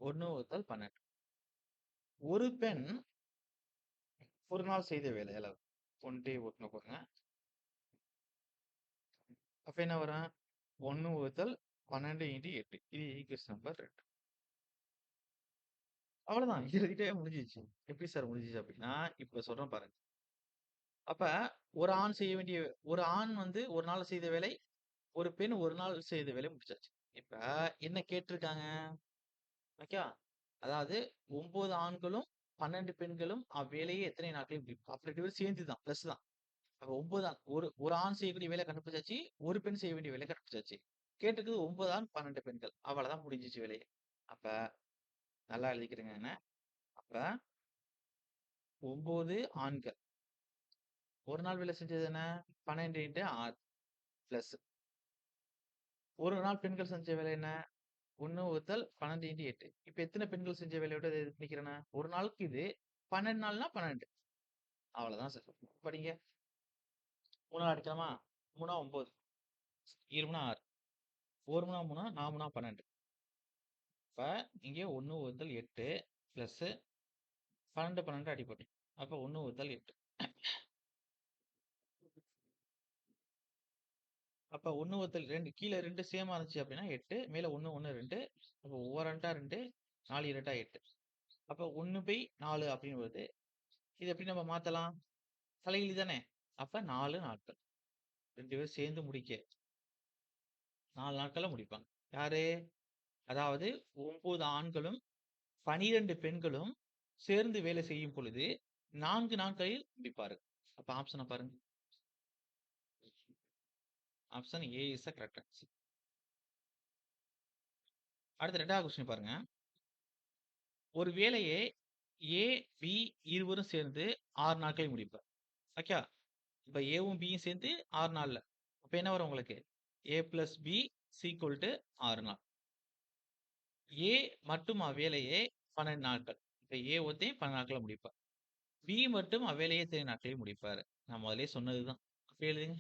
1 வகுத்தல் 12. ஒரு பெண் ஒரு நாள் செய்த வேலை அளவு. ஒன் டே ஒர்க்ன்னு போடுங்க. அப்ப என்ன வரும்? 1 வகுத்தல் 12 இன்டு 8. இது ஈக்வேஷன் நம்பர் 2. அவ்வளவுதான். இது எழுதிட்டே முடிஞ்சிருச்சு. எப்படி சார் முடிஞ்சுச்சு அப்படின்னா, இப்ப சொல்றேன் பாருங்க. அப்ப ஒரு ஆண் வந்து ஒரு நாள் செய்த வேலை, ஒரு பெண் ஒரு நாள் செய்த வேலை முடிச்சாச்சு. இப்ப என்ன கேட்டிருக்காங்க? ஓகேவா? அதாவது 9 ஆண்களும், 12 பெண்களும் அவ்வேலையை எத்தனை நாட்களில் முடிப்பார்? அப்ப 2 பேரும் சேர்ந்து தான். பிளஸ் தான். அப்ப 9 ஆண். ஒரு ஆண் செய்யக்கூடிய வேலைய கண்டுபிடிச்சாச்சு. ஒரு பெண் செய்ய வேண்டிய வேலைய கண்டுபிடிச்சாச்சு. கேட்டிருக்கிறது 9 ஆண், 12 பெண்கள். அவ்வளதான் முடிஞ்சுச்சு வேலையே. அப்ப நல்லா எழுதிக்கிறங்க என்ன. அப்ப 9 ஆண்கள். ஒரு நாள் வேலை செஞ்சது என்ன? 12 இன்டு 6 பிளஸ். ஒரு நாள் பெண்கள் செஞ்ச வேலை என்ன? 1 வகுத்தல் 12 இன்டு 8. இப்ப எத்தன பெண்கள் செஞ்ச வேலையோட இத இது பண்ணிக்கிறேன்னா, ஒரு நாளுக்கு இது 12 நாள்னா 12. அவ்வளவுதான் சார். படிங்க. 3 ஆல் அடிக்கலாமா? 3 9. 2 6. 1 3 4 12. இப்ப இங்க 1 வகுத்தல் 8 பிளஸ் 12 12 அடி போட்டேன். அப்ப 1 வகுத்தல் 8. அப்ப 1 வகுத்தல் 2 கீழ 2 சேமா இருந்துச்சு அப்படின்னா 8. மேல 1 1 2. அப்ப ஓர் 2 4 2 8. அப்ப 1/4 அப்படின்னு வருது. இத எப்படி நம்ம மாத்தலாம்? தலைகீழி தானே. அப்ப 4 நாட்கள். 2 பேரும் சேர்ந்து முடிக்க 4 நாட்கள்ல முடிப்பாங்க. யாரு? அதாவது 9 ஆண்களும், 12 பெண்களும் சேர்ந்து வேலை செய்யும் பொழுது 4 நாட்களில் முடிப்பார்கள். அப்ப ஆப்ஷன பாருங்க. Option A is the correct answer. அடுத்து 2வது கொஸ்டின் பாருங்க. ஒரு வேலையை ஏ, பி இருவரும் சேர்ந்து 6 நாட்களில் முடிப்பர். ஓகே. இப்ப ஏவும், பியும் சேர்ந்து 6 நாள்ல. அப்ப என்ன வரும் உங்களுக்கு? A plus B is equal to 6 நாள். ஏ மட்டும் அவ்வேலையை 12 நாட்கள். இப்ப ஏ ஒருத்தன் 12 நாட்கள்ல முடிப்பார். பி மட்டும் அவ்வேலையை எத்தனை நாட்களில் முடிப்பாரு? நான் முதல்லயே சொன்னதுதான். அப்ப எழுதுங்க.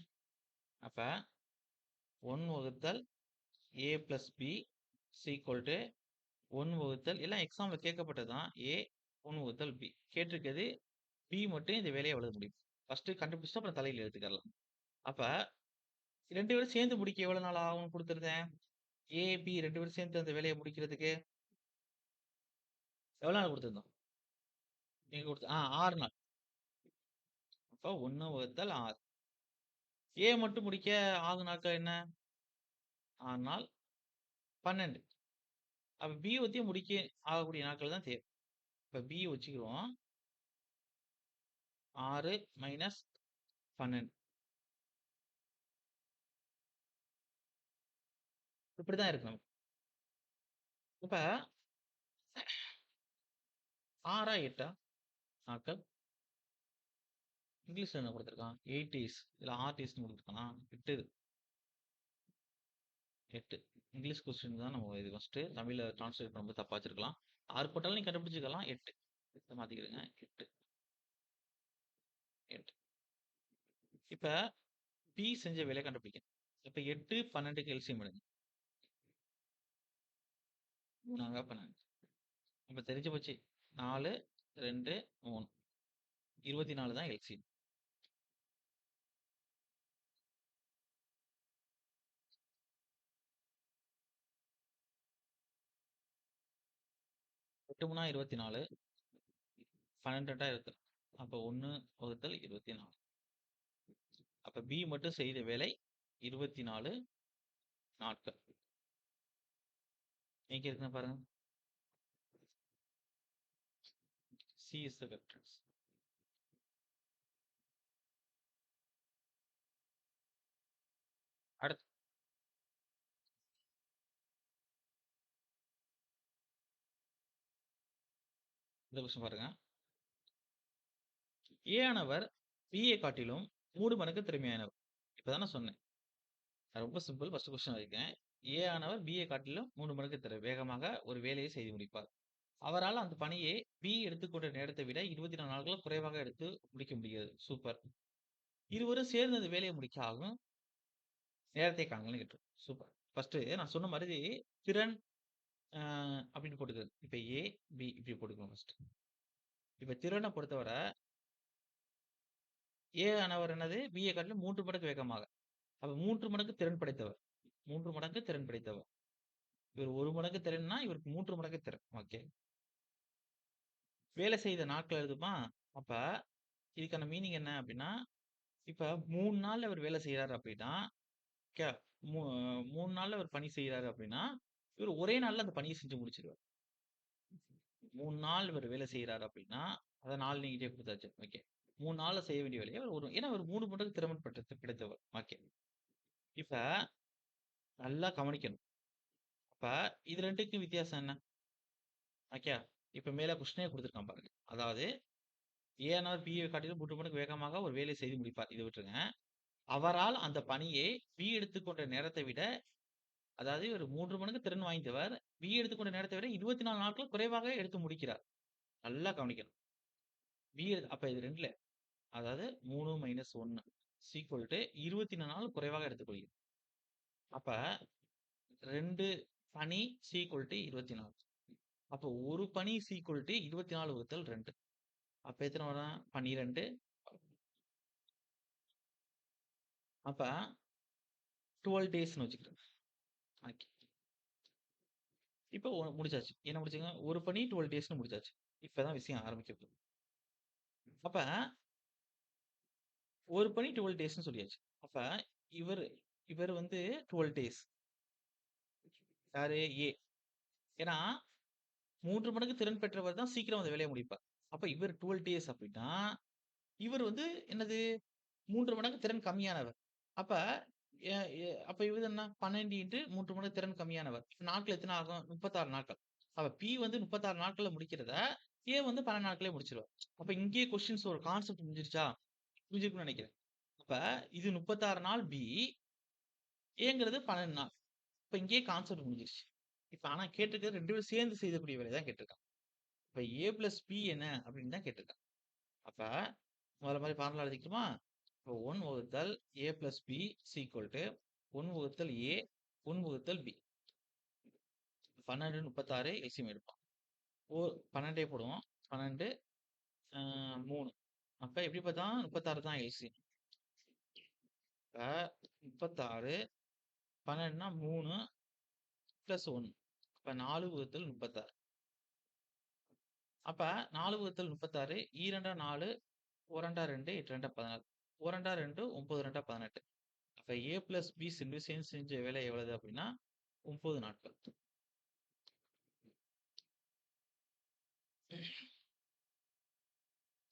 அப்ப 1 வகுத்தல் A plus B is equal to 1 வகுத்தல் எல்லாம் எக்ஸாம்ல கேட்கப்பட்டது தான். ஏ 1 வகுத்தல் பி. கேட்டிருக்கிறது பி மட்டும் இந்த வேலைய எவ்வளவு முடியும்? ஃபர்ஸ்ட் கண்டுபிடிச்சுட்டு அப்புறம் தலையில எழுதிக்கலாம். அப்ப 2 பேரும் சேர்ந்து முடிக்க எவ்வளவு நாள் ஆகும்னு குடுத்திருந்தேன்? ஏ, பி 2 பேரும் சேர்ந்து அந்த வேலைய முடிக்கிறதுக்கு எவ்வளவு நாள் குடுத்திருந்தோம்? நீங்க குடுத்த 6 நாள். அப்ப 1 வகுத்தல் 6. ஏ மட்டும் முடிக்க ஆகும் நாட்கள் என்ன? 6 நாள் 12. அப்ப பி வச்சு முடிக்க ஆகக்கூடிய நாட்கள் தான் தேவை. இப்ப பி வச்சுக்குருவோம். 6 மைனஸ் 12. இப்படிதான் இருக்கு நமக்கு. இப்ப 6ஆ 8ஆ நாட்கள்? இங்கிலீஷ்ல என்ன குடுத்திருக்கான்? 8 டேஸ். இல்ல 6 டேஸ்ன்னு குடுத்துருக்கானா? 8 8. இங்கிலீஷ் கொஸ்டின் தான் நம்ம இது ஃபர்ஸ்ட்டு. தமிழ்ல டிரான்ஸ்லேட் பண்ணும்போது தப்பா வச்சிருக்கலாம். 6 போட்டாலும் நீங்க கண்டுபிடிச்சுக்கலாம். 8. இத மாத்திக்கிடுங்க. 8, 8. இப்ப பி செஞ்ச வேலைய கண்டுபிடிக்கணும். இப்ப 8, 12க்கு எல்சிஎம் எடுங்க. 3 12. இப்ப தெரிஞ்சு போச்சு. 4, 2, 3. 24 தான் எல்சிஎம். 8 3 24. 12 2 26. அப்ப 1 வகுத்தல் 24. அப்ப பி மட்டும் செய்த வேலை 24 நாட்கள். எங்க இருக்குன்னு பாருங்க. C is the correct answer. இந்த கொஸ்டின் பாருங்க. ஏ ஆனவர் பியை காட்டிலும் 3 மடங்கு திறமையானவர். இப்ப நான் சொன்னேன். ரொம்ப சிம்பிள். ஃபர்ஸ்ட் கொஸ்டின் எழுதிக்கிறேன். ஏ ஆனவர் பியை காட்டிலும் 3 மடங்கு வேகமாக ஒரு வேலையை செய்து முடிப்பார். அவரால் அந்த பணியை பி எடுத்துக்கொண்ட நேரத்தை விட 24 நாட்கள் குறைவாக எடுத்து முடிக்க முடியாது. சூப்பர். இருவரும் சேர்ந்து அந்த வேலையை முடிக்க ஆகும் நேரத்தை காண்கள்னு கேட்டிருக்கு. சூப்பர். ஃபர்ஸ்ட் நான் சொன்ன மாதிரி திறன் அப்படின்னு போட்டுக்கிறது. இப்ப ஏ, பி இப்படி போட்டுக்கணும் ஃபர்ஸ்ட். இப்ப திறனை பொறுத்தவரை ஏ ஆனவர் என்னது பியை காட்டிலும் 3 மடங்கு வேகமாக. அப்ப 3 மடங்கு திறன் படைத்தவர். 3 மடங்கு திறன் படைத்தவர். இவர் 1 மடங்கு திறன்னா இவருக்கு 3 மடங்கு திறன். ஓகே. வேலை செய்த நாட்கள் எழுதுமா? அப்ப இதுக்கான மீனிங் என்ன அப்படின்னா, இப்ப 3 நாள்ல அவர் வேலை செய்றாரு அப்படின்னா, க மூ 3 நாள்ல அவர் பணி செய்றாரு அப்படின்னா, இவர் ஒரே நாள்ல அந்த பணிய செஞ்சு முடிச்சுருவார். 3 நாள் இவர் வேலை செய்றாரு அப்படின்னா, அத நாள் நீங்கிட்டே குடுத்தாச்சு. ஓகே. 3 நாள்ல செய்ய வேண்டிய வேலைய அவர் ஏன்னா அவர் 3 மடங்கு திறமை படைத்தவர். ஓகே. இப்ப நல்லா கவனிக்கணும். அப்ப இது 2க்கும் வித்தியாசம் என்ன? ஓகே. இப்ப மேல கொஸ்டினே குடுத்திருக்கான் பாருங்க. அதாவது ஏ ஆனவர் பியை காட்டிலும் 3 மடங்கு வேகமாக ஒரு வேலையை செய்து முடிப்பார். இத விட்டுருங்க. அவரால் அந்த பணியை பி எடுத்துக்கொண்ட நேரத்தை விட அதாவது ஒரு 3 மடங்கு திறன் வாய்ந்தவர், பி எடுத்துக்கொண்ட நேரத்தை விட 24 நாட்கள் குறைவாக எடுத்து முடிக்கிறார். நல்லா கவனிக்கணும். அப்ப இது 2ல அதாவது 3 - 1 = 24 நாள் குறைவாக எடுத்துக்கொள்கிறது. அப்ப 2 பணி = 24. அப்போ 1 பணி = 24 / 2. அப்ப எத்தன வரும்? 12. அப்ப 12 டேஸ்ன்னு வச்சுக்கிறேன். ஓகே. இப்போ முடிச்சாச்சு. என்ன முடிச்சுங்க? ஒரு பணி 12 டேஸ்ன்னு முடிச்சாச்சு. இப்ப தான் விஷயம் ஆரம்பிக்க போகுது. அப்ப ஒரு பணி 12 டேஸ்ன்னு சொல்லியாச்சு. அப்ப இவரு இவரு வந்து 12 டேஸ். யாரு? ஏ. ஏன்னா 3 மடங்கு திறன் பெற்றவர் தான் சீக்கிரம் அந்த வேலைய முடிப்பார். அப்ப இவர் 12 டேஸ் அப்படின்னா, இவர் வந்து என்னது? 3 மடங்கு திறன் கம்மியானவர். அப்ப எ எ அப்ப இவரு என்ன? 12 இன்டு 3 மடங்கு திறன் கம்மியானவர். நாட்கள் எத்தன ஆகும்? 36 நாட்கள். அப்ப பி வந்து 36 நாட்கள்ல முடிக்கிறத, ஏ வந்து 12 நாட்களே முடிச்சுருவார். அப்ப இங்கேயே கொஸ்டின்ஸ் ஒரு கான்செப்ட் புரிஞ்சிருச்சா? புரிஞ்சிருக்கும்னு நெனைக்கிறேன். அப்ப இது 36 நாள் பி, ஏங்கிறது 12 நாள். இப்ப இங்கேயே கான்செப்ட் முடிஞ்சிருச்சு. இப்ப ஆனா கேட்டிருக்கிறது 2 பேரும் சேர்ந்து செய்யக்கூடிய வேலைய தான் கேட்டிருக்கான். இப்ப ஏ பிளஸ் பி என்ன அப்படின்னு தான் கேட்டிருக்கான். அப்ப முதல்ல மாரி ஃபார்முலா எழுதிக்கட்டுமா? இப்போ 1 வகுத்தல் ஏ பிளஸ் பி = 1 வகுத்தல் ஏ 1 வகுத்தல் பி. 12, 36 எல்சிஎம் எடுப்போம். 12 போடுவோம். 12 3. அப்ப எப்படி பார்த்தா 36 தான் எல்சிஎம். இப்ப 36 12ன்னா 3 பிளஸ் 1. அப்ப 4 வகுத்தல் 36. அப்ப 4 வகுத்தல் 36 2 4 1 2 8 2 16. 1 2 9 2 18. அப்ப ஏ பிளஸ் பி சேர்ந்து செஞ்ச வேலை எவ்வளவு அப்படின்னா 9 நாட்கள்.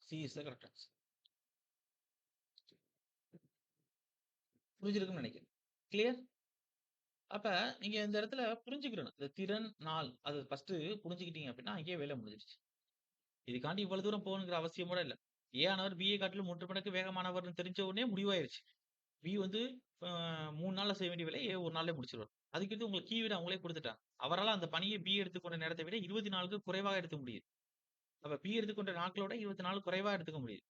C is the correct answer. புரிஞ்சிருக்கும்னு நினைக்கிறேன். கிளியர்? அப்ப நீங்க இந்த இடத்துல புரிஞ்சுக்கிறணும். இந்த திறன், நாள் அது ஃபர்ஸ்ட்டு புரிஞ்சுக்கிட்டீங்க அப்படின்னா, அங்கேயே வேலை முடிஞ்சிருச்சு. இதுக்காண்டி இவ்வளவு தூரம் போகணுங்கிற அவசியம் கூட இல்ல. ஏ ஆனவர் பியை காட்டிலும் 3 மடங்கு வேகமானவர்ன்னு தெரிஞ்ச உடனே முடிவாயிருச்சு. பி வந்து அ 3 நாள்ல செய்ய வேண்டிய வேலைய ஏ 1 நாள்லயே முடிச்சுருவார். அதுக்கடுத்து உங்களுக்கு கீவேர்ட் அவங்களே குடுத்துட்டாங்க. அவரால அந்த பணியை பி எடுத்துக்கொண்ட நேரத்தை விட 24க்கு குறைவாக எடுக்க முடியுது. அப்ப பி எடுத்துக்கொண்ட நாட்களோட 24 குறைவா எடுத்துக்க முடியுது.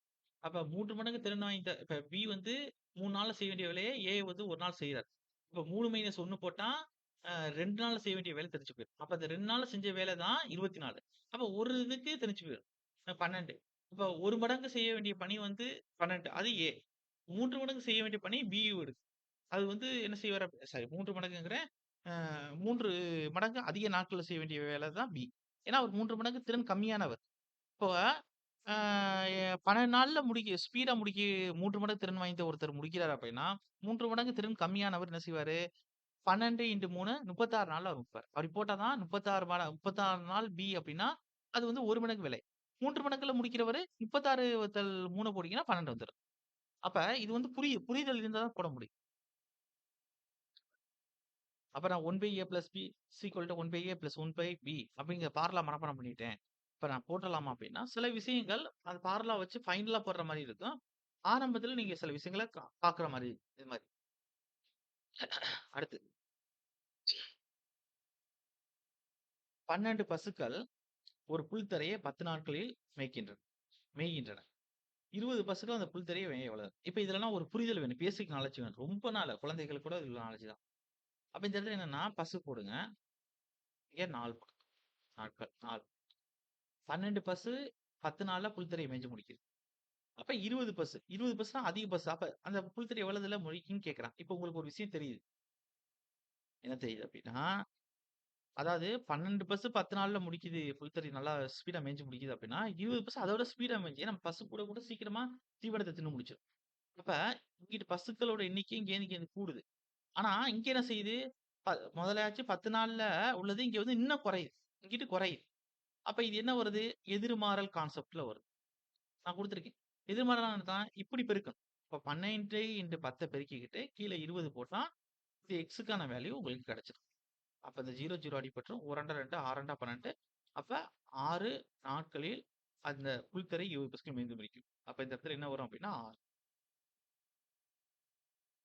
அப்ப 3 மடங்கு திறன் வாய்ந்த இப்ப பி வந்து 3 நாள்ல செய்ய வேண்டிய வேலைய ஏ வந்து 1 நாள் செய்றார். இப்ப 3 - 1 போட்டா 2 நாள்ல செய்ய வேண்டிய வேலை தெரிஞ்சு போயிரும். அப்ப அந்த 2 நாள்ல செஞ்ச வேலை தான் 24. அப்ப ஒரு இதுக்கு தெரிஞ்சு போயிரும். 12. அப்ப 1 மடங்கு செய்ய வேண்டிய பணி வந்து 12 அது ஏ. 3 மடங்கு செய்ய வேண்டிய பணி பி இருக்கு. அது வந்து என்ன செய்வாரு சாரி 3 மடங்குங்கிறேன். அ 3 மடங்கு அதிக நாட்கள்ல செய்ய வேண்டிய வேலை தான் பி. ஏன்னா அவர் 3 மடங்கு திறன் கம்மியானவர். இப்போ ஆ 12 நாள்ல ஸ்பீடா 3 மடங்கு திறன் வாய்ந்த ஒருத்தர் முடிக்கிறார் அப்படின்னா, 3 மடங்கு திறன் கம்மியானவர் என்ன செய்வாரு? 12 × 3 36 நாள்ல அவர் முடிப்பார். அப்படி போட்டா தான் 36 நாள் பி அப்படின்னா, அது வந்து 1 மடங்கு வேலை. 3 மடங்குல முடிக்கிறவரு 36 வகுத்தல் 3 போட்டீங்கன்னா 12 வந்துரும். அப்ப இது வந்து புரிதல் இருந்தா தான் போட முடியும். அப்ப நான் 1/a + b = 1/a + 1/b அப்படிங்கிற ஃபார்முலா மனப்பாடம் பண்ணிட்டேன். இப்ப நான் போட்டுறலாமா அப்படின்னா, சில விஷயங்கள் அது பார்லா வச்சு ஃபைனலா போடுற மாரி இருக்கும். ஆரம்பத்துல நீங்க சில விஷயங்கள பாக்குற மாரி இது மாரி. அடுத்து 12 பசுக்கள் ஒரு புல்தரையை 10 நாட்களில் மேய்கின்றன. 20 பசுக்கள் அந்த புல்தரையை மேய வளரும். இப்ப இதுலலாம் ஒரு புரிதல் வேணும். பேசிக் நாலேட்ஜ் வேணும். ரொம்ப நாள் குழந்தைகளுக்கு கூட இதுல நாலேட்ஜ் தான். அப்ப இந்த இடத்துல என்னன்னா, பசு போடுங்க. இங்க 4 நாட்கள் 4. 12 பசு 10 நாள்ல புல்தரையை மேய்ஞ்சு முடிக்குது. அப்ப 20 பசு. 20 பசுனா அதிக பசு. அப்ப அந்த புல்தரை எவ்வளவுல முளைக்கும்னு கேட்கிறான். இப்ப உங்களுக்கு ஒரு விஷயம் தெரியுது. என்ன தெரியுது அப்படின்னா, அதாவது 12 பஸ் 10 நாள்ல முடிக்குது. புல்தரை நல்லா ஸ்பீடா மேய்ஞ்சு முடிக்குது அப்படின்னா, 20 பஸ் அதோட ஸ்பீடா மேய்ஞ்சு நம்ம பசு கூட கூட சீக்கிரமா தீவனத்த தின்னு முடிச்சிரும். அப்ப இங்கிட்டு பசுக்களோட எண்ணிக்கை இங்கேருந்து கூடுது. ஆனா, இங்க என்ன செய்யுது? ப முதலயாச்சும் 10 நாள்ல உள்ளது இங்க வந்து இன்னும் குறையுது. இங்கிட்டு குறையுது. அப்ப இது என்ன வருது? எதிர்மாறல் கான்செப்ட்ல வருது. நான் குடுத்துருக்கேன். எதிர்மாறல்னா என்ன அர்த்தம்? இப்படி பெருக்கணும். இப்ப 12 இன்டு 10 பெருக்கிக்கிட்டு கீழ 20 போட்டா, இது எக்ஸ்க்கான வேல்யூ உங்களுக்கு கிடைச்சிரும். அப்ப இந்த 0, 0 அடிபட்டுரும். 1 2 2 6 2 12. அப்ப 6 நாட்களில் அந்த புல்தரை 20 பசுக்கள் மேய்ந்து முடிக்கும். அப்ப இந்த இடத்துல என்ன வரும் அப்டின்னா 6.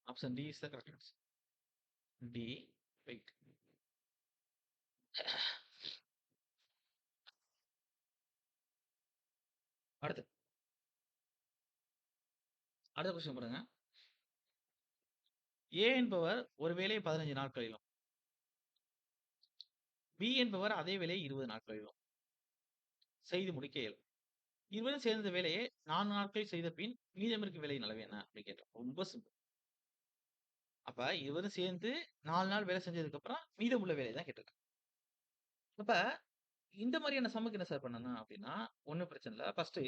Option D is the correct answer. D right. அடுத்து அடுத்த கொஸ்டின் பாருங்க. ஏ என்பவர் ஒரு வேலையை 15 நாட்களிலும், பி என்பவர் அதே வேலையை 20 நாட்களிலும் செய்து முடிக்க இயலும். இருவரும் சேர்ந்த இந்த வேலையை 4 நாட்களில் செய்த பின் மீதம் இருக்கும் வேலையின் அளவு என்ன? அப்டின்னு கேட்டோம். ரொம்ப சிம்பிள். அப்ப இருவரும் சேர்ந்து 4 நாள் வேலை செஞ்சதுக்கு அப்புறம் மீதமுள்ள வேலைய தான் கேட்டிருக்காங்க. அப்ப இந்த மாதிரியான சம்முக்கு என்ன சார் பண்ணணும் அப்டின்னா, ஒண்ணும் பிரச்சனை இல்ல. ஃபர்ஸ்ட்டு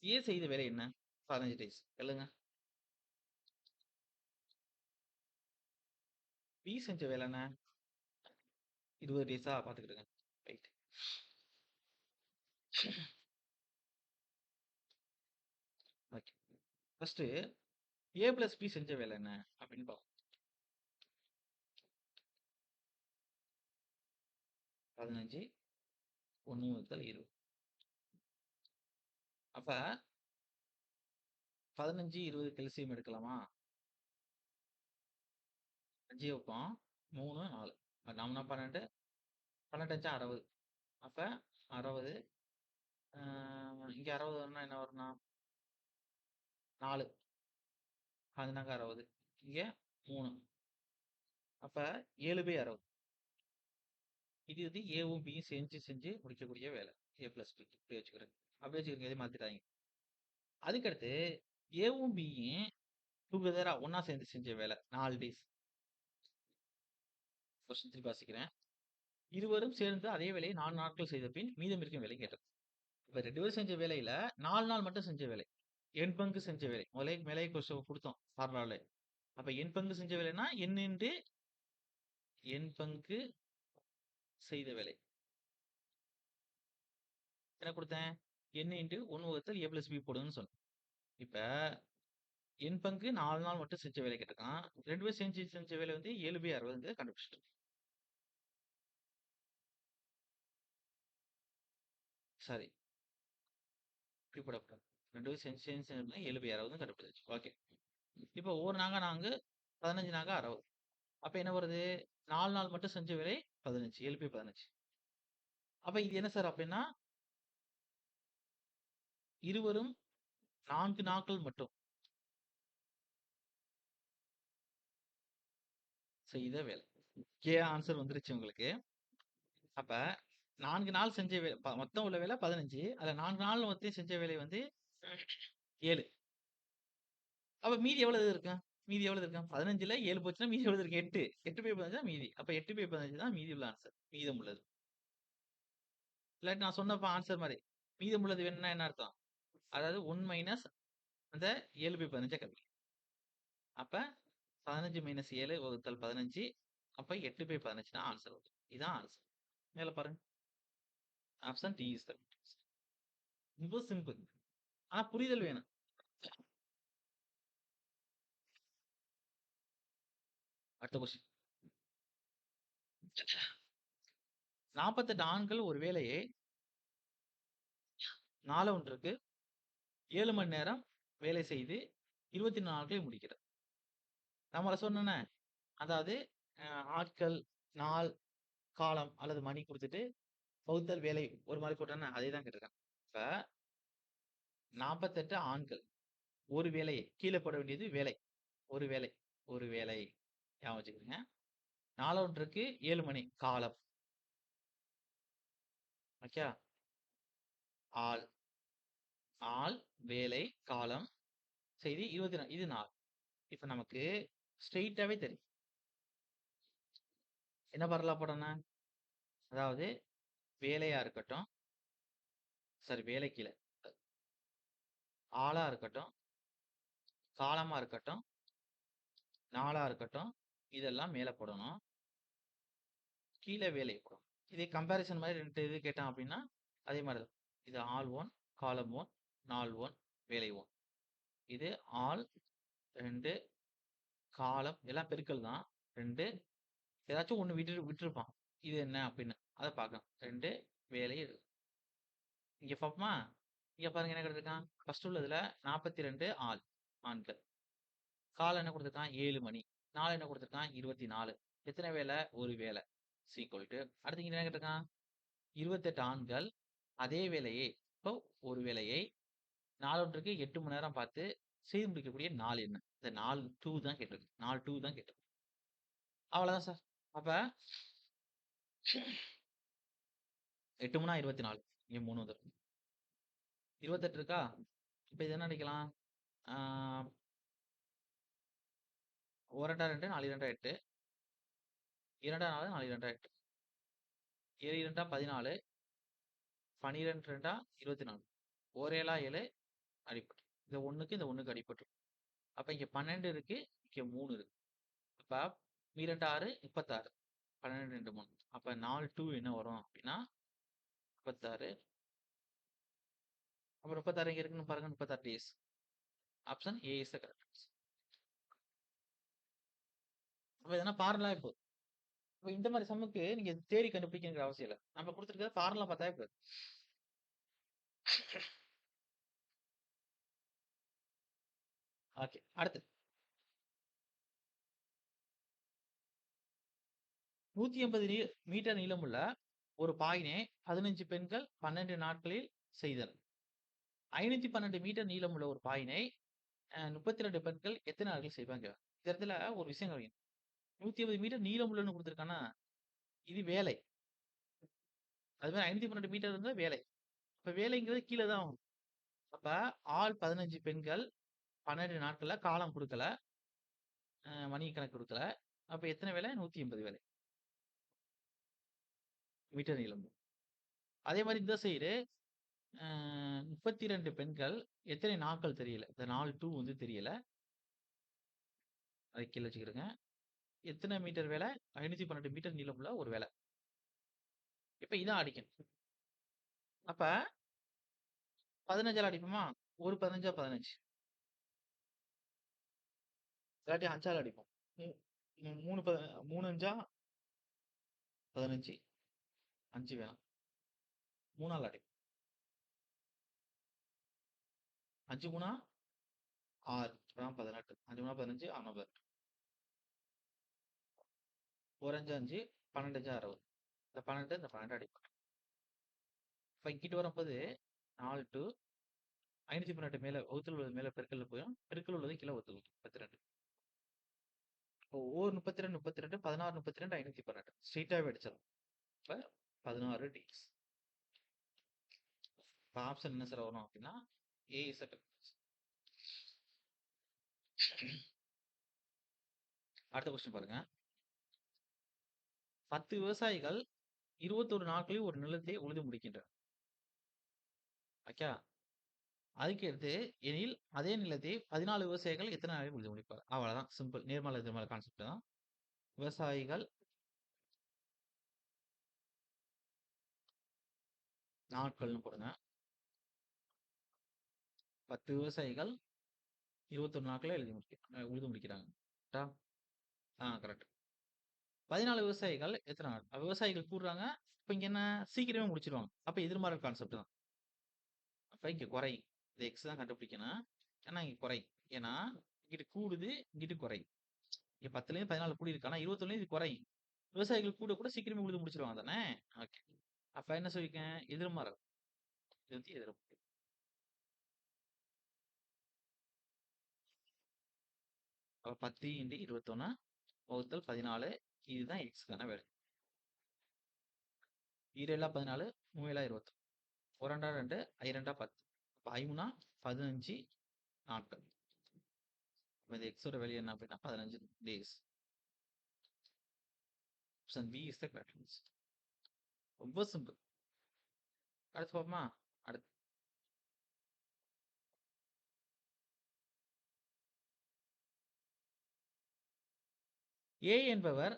ஏ செய்த வேலை என்ன? 15 டேஸ். எழுதுங்க. பி செஞ்ச வேலை என்ன? 20 டேஸா பார்த்துக்கிடுங்க. ரைட். ஓகே. ஃபர்ஸ்ட்டு ஏ பிளஸ் பி செஞ்ச வேலை என்ன? அப்டின்னு பார்ப்போம். 15 1 வகுத்தல் 20. அப்ப 15, 20 எல்சிஎம் எடுக்கலாமா? 5 வைப்போம். 3, 4. நாமனா 12, 12 அஞ்சா 60. அப்ப 60 ஆ இங்க 60 வரும்னா என்ன வரும்னா? 4. 14 60. இங்க 3. அப்ப 7/60. இது வந்து ஏவும் பியும் செஞ்சு முடிக்கக்கூடிய வேலை. ஏ பிளஸ் பி இப்படி வச்சுக்கிறேன். அப்படி வச்சுக்கிறீங்க. எதையும் மாத்திராதீங்க. அதுக்கடுத்து ஏவும் பியும் டுகெதரா ஒண்ணா சேர்ந்து செஞ்ச வேலை 4 டேஸ். கொஸ்டின் திருப்பி வாசிக்கிறேன். இருவரும் சேர்ந்து அதே வேலையை 4 நாட்கள் செய்த பின் மீதம் இருக்கும் வேலை கேட்டது. இப்ப 2 பேரும் செஞ்ச வேலையில 4 நாள் மட்டும் செஞ்ச வேலை. என் பங்கு செஞ்ச வேலை. முதலே மேலே கொஸ்டின் குடுத்தோம் ஃபார்முலால. அப்ப என் பங்கு செஞ்ச வேலைன்னா என் இன்டு என் பங்கு செய்த வேலை. என்ன குடுத்தேன்? n இன்டு 1 வகுத்தல் a பிளஸ் b போடுங்கன்னு சொன்னேன். இப்ப என் பங்கு 4 நாள் மட்டும் செஞ்ச வேலை கேட்டிருக்கான். 2 பேரும் செஞ்ச வேலை வந்து 7/60ங்கிறத கண்டுபிடிச்சுட்டோம். சாரி. இப்படி போடக்கூடாது. 2 பேரும் செஞ்சு 7/60ன்னு கண்டுபிடிச்சாச்சு. ஓகே. இப்ப ஒவ்வொரு நாங்க 4 15 நாங்க 60. அப்ப என்ன வருது? 4 நாள் மட்டும் செஞ்ச வேலை 15. 7/15. அப்ப இது என்ன சார் அப்டின்னா, இருவரும் 4 நாட்கள் மட்டும் செய்த வேலை. ஆன்சர் வந்துருச்சு உங்களுக்கு. அப்ப 4 நாள் செஞ்ச மொத்தம் உள்ள வேலை 15. அதுல 4 நாள் மொத்தம் செஞ்ச வேலை வந்து 7. அப்ப மீதி எவ்வளவு இருக்கும்? மீதி எவ்வளவு இருக்கும்? 15ல 7 போச்சுன்னா மீதி எவ்வளவு இருக்கு? 8. 8/15 தான் மீதி. அப்ப 8/15 தான் மீதி உள்ள ஆன்சர். மீதம் உள்ளது. இல்லாட்டி நான் சொன்ன ஆன்சர் மாரி. மீதம் உள்ளது வேணும்னா என்ன அர்த்தம்? அதாவது 1 மைனஸ் அந்த 7/15 கம்மி. அப்ப 15 - 7 வகுத்தல் 15. அப்ப 8/15 தான் ஆன்சர் வரும். இதான் ஆன்சர். மேல பாருங்க. ஆப்ஷன் டி இஸ் த ரொம்ப சிம்பிள். ஆனா புரிதல் வேணும். அடுத்த கொஸ்டின். 48 ஆண்கள் ஒரு வேலையை நாளொன்றுக்கு 7 மணி நேரம் வேலை செய்து 24 நாட்களில் முடிக்கிறது. நம்மள சொன்னேனே, அதாவது அ ஆட்கள், நாள், காலம் அல்லது மணி குடுத்துட்டு, வகுத்தல் வேலை ஒரு மாரி போட்டோனே, அதே தான் கேட்டிருக்காங்க. இப்ப 48 ஆண்கள். ஒரு வேலையை கீழ போட வேண்டியது வேலை. ஒரு வேலை, ஒரு வேலை. ஞாபகம் வச்சுக்கங்க. நாளொன்றுக்கு 7 மணி காலம். ஓகே. ஆள், ஆள், வேலை, காலம், செய்தி 24 இது நாள். இப்ப நமக்கு ஸ்ட்ரெய்ட்டாவே தெரியும். என்ன பார்முலா போடணும்? அதாவது வேலையா இருக்கட்டும், சாரி வேலைக்கு இல்ல. ஆளா இருக்கட்டும், காலமா இருக்கட்டும், நாளா இருக்கட்டும், இதெல்லாம் மேல போடணும். கீழ வேலை போடணும். இதே கம்பேரிசன் மாரி 2 இது கேட்டான் அப்டின்னா, அதே மாரி தான். இது ஆல் 1, காலம் 1, நாள் 1, வேலை 1. இது ஆல் 2, காலம் எல்லாம் பெருக்கல் தான். 2 ஏதாச்சும் ஒண்ணு விட்டுருப்பான். இது என்ன அப்டின்னு. அத பார்க்கணும். 2 வேலை இங்க பாப்போமா? இங்க பாருங்க என்ன குடுத்துருக்கான். ஃபர்ஸ்ட் உள்ளதுல 42 ஆள், ஆண்கள். காலம் என்ன குடுத்துருக்கான்? 7 மணி. நாள் என்ன குடுத்துருக்கான்? 24. எத்தன வேல? ஒரு வேல. ஈக்வல் டூ அடுத்து இங்க என்ன கேட்டிருக்கான்? 28 ஆண்கள் அதே வேலையை இப்போ ஒரு வேலையை நாளொன்றுக்கு 8 மணி நேரம் பார்த்து செய்து முடிக்கக்கூடிய நாள் என்ன? இந்த நாள் 2 தான் கேட்டிருக்கு. நாள் 2 தான் கேட்டிருக்கு. அவ்வளவுதான் சார். அப்ப 8 மணா 24. இங்க 3 வந்துரும். 28 இருக்கா? இப்ப இது என்ன அடிக்கலாம்? ஆ 1 2 2 4 2 8 2 4 4 2 8 7 2 14 12 2 24 1 7 7 அடிபட்டு. இந்த 1க்கு இந்த 1க்கு அடிபட்டு. அப்ப இங்க 12 இருக்கு. இங்க 3 இருக்கு. அப்ப 2 6 36. 12 2 3. அப்ப நாள் 2 என்ன வரும் அப்டின்னா 36. அப்ப 36 எங்க இருக்குன்னு பாருங்க. 36 days. Option A is the correct answer. அப்ப எதனா ஃபார்முலா இப்போ இப்ப இந்த மாரி சம்முக்கு நீங்க தேடி கண்டுபிடிக்கணுங்கிற அவசியம் இல்ல. நம்ம குடுத்திருக்கிறத ஃபார்முலா பார்த்தாவே போதும். ஓகே. அடுத்து 180 மீட்டர் நீளமுள்ள ஒரு பாயினை 15 பெண்கள் 12 நாட்களில் செய்தனர். 512 மீட்டர் நீளமுள்ள ஒரு பாயினை 32 பெண்கள் எத்தன நாட்கள் செய்வாங்க? இந்த இடத்துல ஒரு விஷயம் கவனிக்கணும். 180 மீட்டர் நீளமுள்ளன்னு குடுத்திருக்கான்னா, இது வேலை. அது மாரி 512 மீட்டர் இருந்தா வேலை. அப்ப வேலைங்கிறது கீழ தான் வரும். அப்ப ஆள் 15 பெண்கள் 12 நாட்கள்ல காலம் குடுக்கல. மணி கணக்கு குடுக்கல. அப்ப எத்தன வேலை? 180 வேலை. மீட்டர் நீளம். அதே மாரி இந்த சைடு அ 32 பெண்கள் எத்தனை நாட்கள் தெரியல. இந்த நாள் 2 வந்து தெரியல. அத கீழ வச்சுக்கிடுங்க. எத்தன மீட்டர் வேலை? 512 மீட்டர் நீளமுள்ள ஒரு வேலை. இப்ப இதான் அடிக்கணும். அப்ப 15ஆல அடிப்போமா? ஒரு 15ஆ 15. இல்லாட்டி 5ஆல அடிப்போம். ம். 3 5ஆ 15. 5 வேணாம். 3ஆல அடிப்போம். 5 3ஆ 6. அதான் 18. 5 3ஆ 15, 6 4 18. 1 5 5, 12 5 60. இந்த 12 இந்த 12 அடிப்போம். இப்ப இங்கிட்டு வரும்போது 4 டூ 518 மேல வகுத்தல் உள்ளது மேல பெருக்கல்ல போயிரும். பெருக்கல் உள்ளது கீழ வகுத்தல் 32. இப்போ ஓர் 32 32 16 32 518 ஸ்ட்ரெயிட்டாவே அடிச்சிடலாம். இப்ப 16 டேஸ். இப்ப ஆப்ஷன் என்ன சார் வரும் அப்படின்னா ஏ இஸ் அடுத்த கொஸ்டின் பாருங்க. 10 விவசாயிகள் 21 நாட்களில் ஒரு நிலத்தை உழுது முடிக்கின்றனர். ஓகே. அதுக்கு அடுத்து எனில் அதே நிலத்தை 14 விவசாயிகள் எத்தனை நாளில் உழுது முடிப்பார்? அவ்வளவுதான் சிம்பிள். நேர்மறை எதிர்மறை கான்செப்ட் தான். விவசாயிகள் நாட்கள்னு போடுங்க. 10 விவசாயிகள் 21 நாட்கள்ல உழுது முடிக்கிறாங்க. கரெக்ட்டா? கரெக்ட். 14 விவசாயிகள் எத்தன நாள்? விவசாயிகள் கூடுறாங்க. இப்ப இங்க என்ன சீக்கிரமே முடிச்சுருவாங்க. அப்ப எதிர்மறை கான்செப்ட் தான். அப்ப இங்க குறையும். இந்த எக்ஸ் தான் கண்டுபிடிக்கணும். ஏன்னா இங்க குறையும். ஏன்னா இங்கிட்டு கூடுது, இங்கிட்டு குறையும். இங்க 10லேருந்து 14 கூடியிருக்கு. ஆனா 21லேருந்து இது குறையும். விவசாயிகள் கூட கூட சீக்கிரமே உழுது முடிச்சுருவாங்க தானே! ஓகே. அப்ப என்ன சொல்லியிருக்கேன்? எதிர்மறை. இது வந்து எதிர்மறை. அப்ப 10 × 21 / 14 இதுதான் எக்ஸ்க்கான வேல்யூ. ஈரேழா 14, மூவேழா 21. 1 2 2, 2 10. அப்ப 5 15 நாட்கள். அப்ப இந்த எக்ஸோட வேல்யூ என்ன அப்படின்னா 15 days. Option B is the correct answer. ரொம்ப சிம்பிள். அடுத்து பார்ப்போமா? அடுத்து ஏ என்பவர்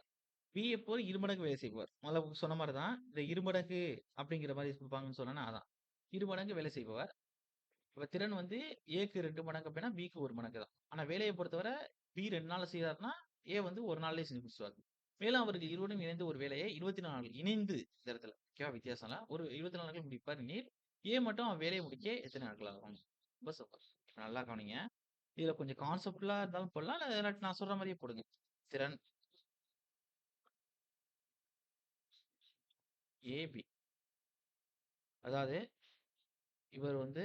பியை போல் இருமடங்கு வேலை செய்பவர். முதல்ல சொன்ன மாரி தான். இந்த இருமடங்கு அப்படிங்கிற மாரி குடுப்பாங்கன்னு சொன்னேன்னா அதான். இருமடங்கு வேலை செய்பவர். இப்ப திறன் வந்து ஏக்கு 2 மடங்கு அப்படின்னா, பிக்கு 1 மடங்கு தான். ஆனா வேலைய பொறுத்தவரை பி 2 நாள்ல செய்றாருன்னா, ஏ வந்து 1 நாள்லயே செஞ்சு முடிச்சுருவாரு. மேலும் அவர்கள் இருவரும் இணைந்து ஒரு வேலையை 24 நாள் இணைந்து இந்த இடத்துல ஓகேவா? வித்தியாசம் இல்ல. ஒரு 24 நாட்கள் முடிப்பார் எனில், ஏ மட்டும் அவன் வேலைய முடிக்க எத்தனை நாட்கள் ஆகும்? ரொம்ப சூப்பர். நல்லா கவனிங்க. இதுல கொஞ்சம் கான்செப்டுவலா இருந்தாலும் போடலாம். இல்லாட்டி நான் சொல்ற மாரியே போடுங்க. திறன் ஏபி. அதாவது இவர் வந்து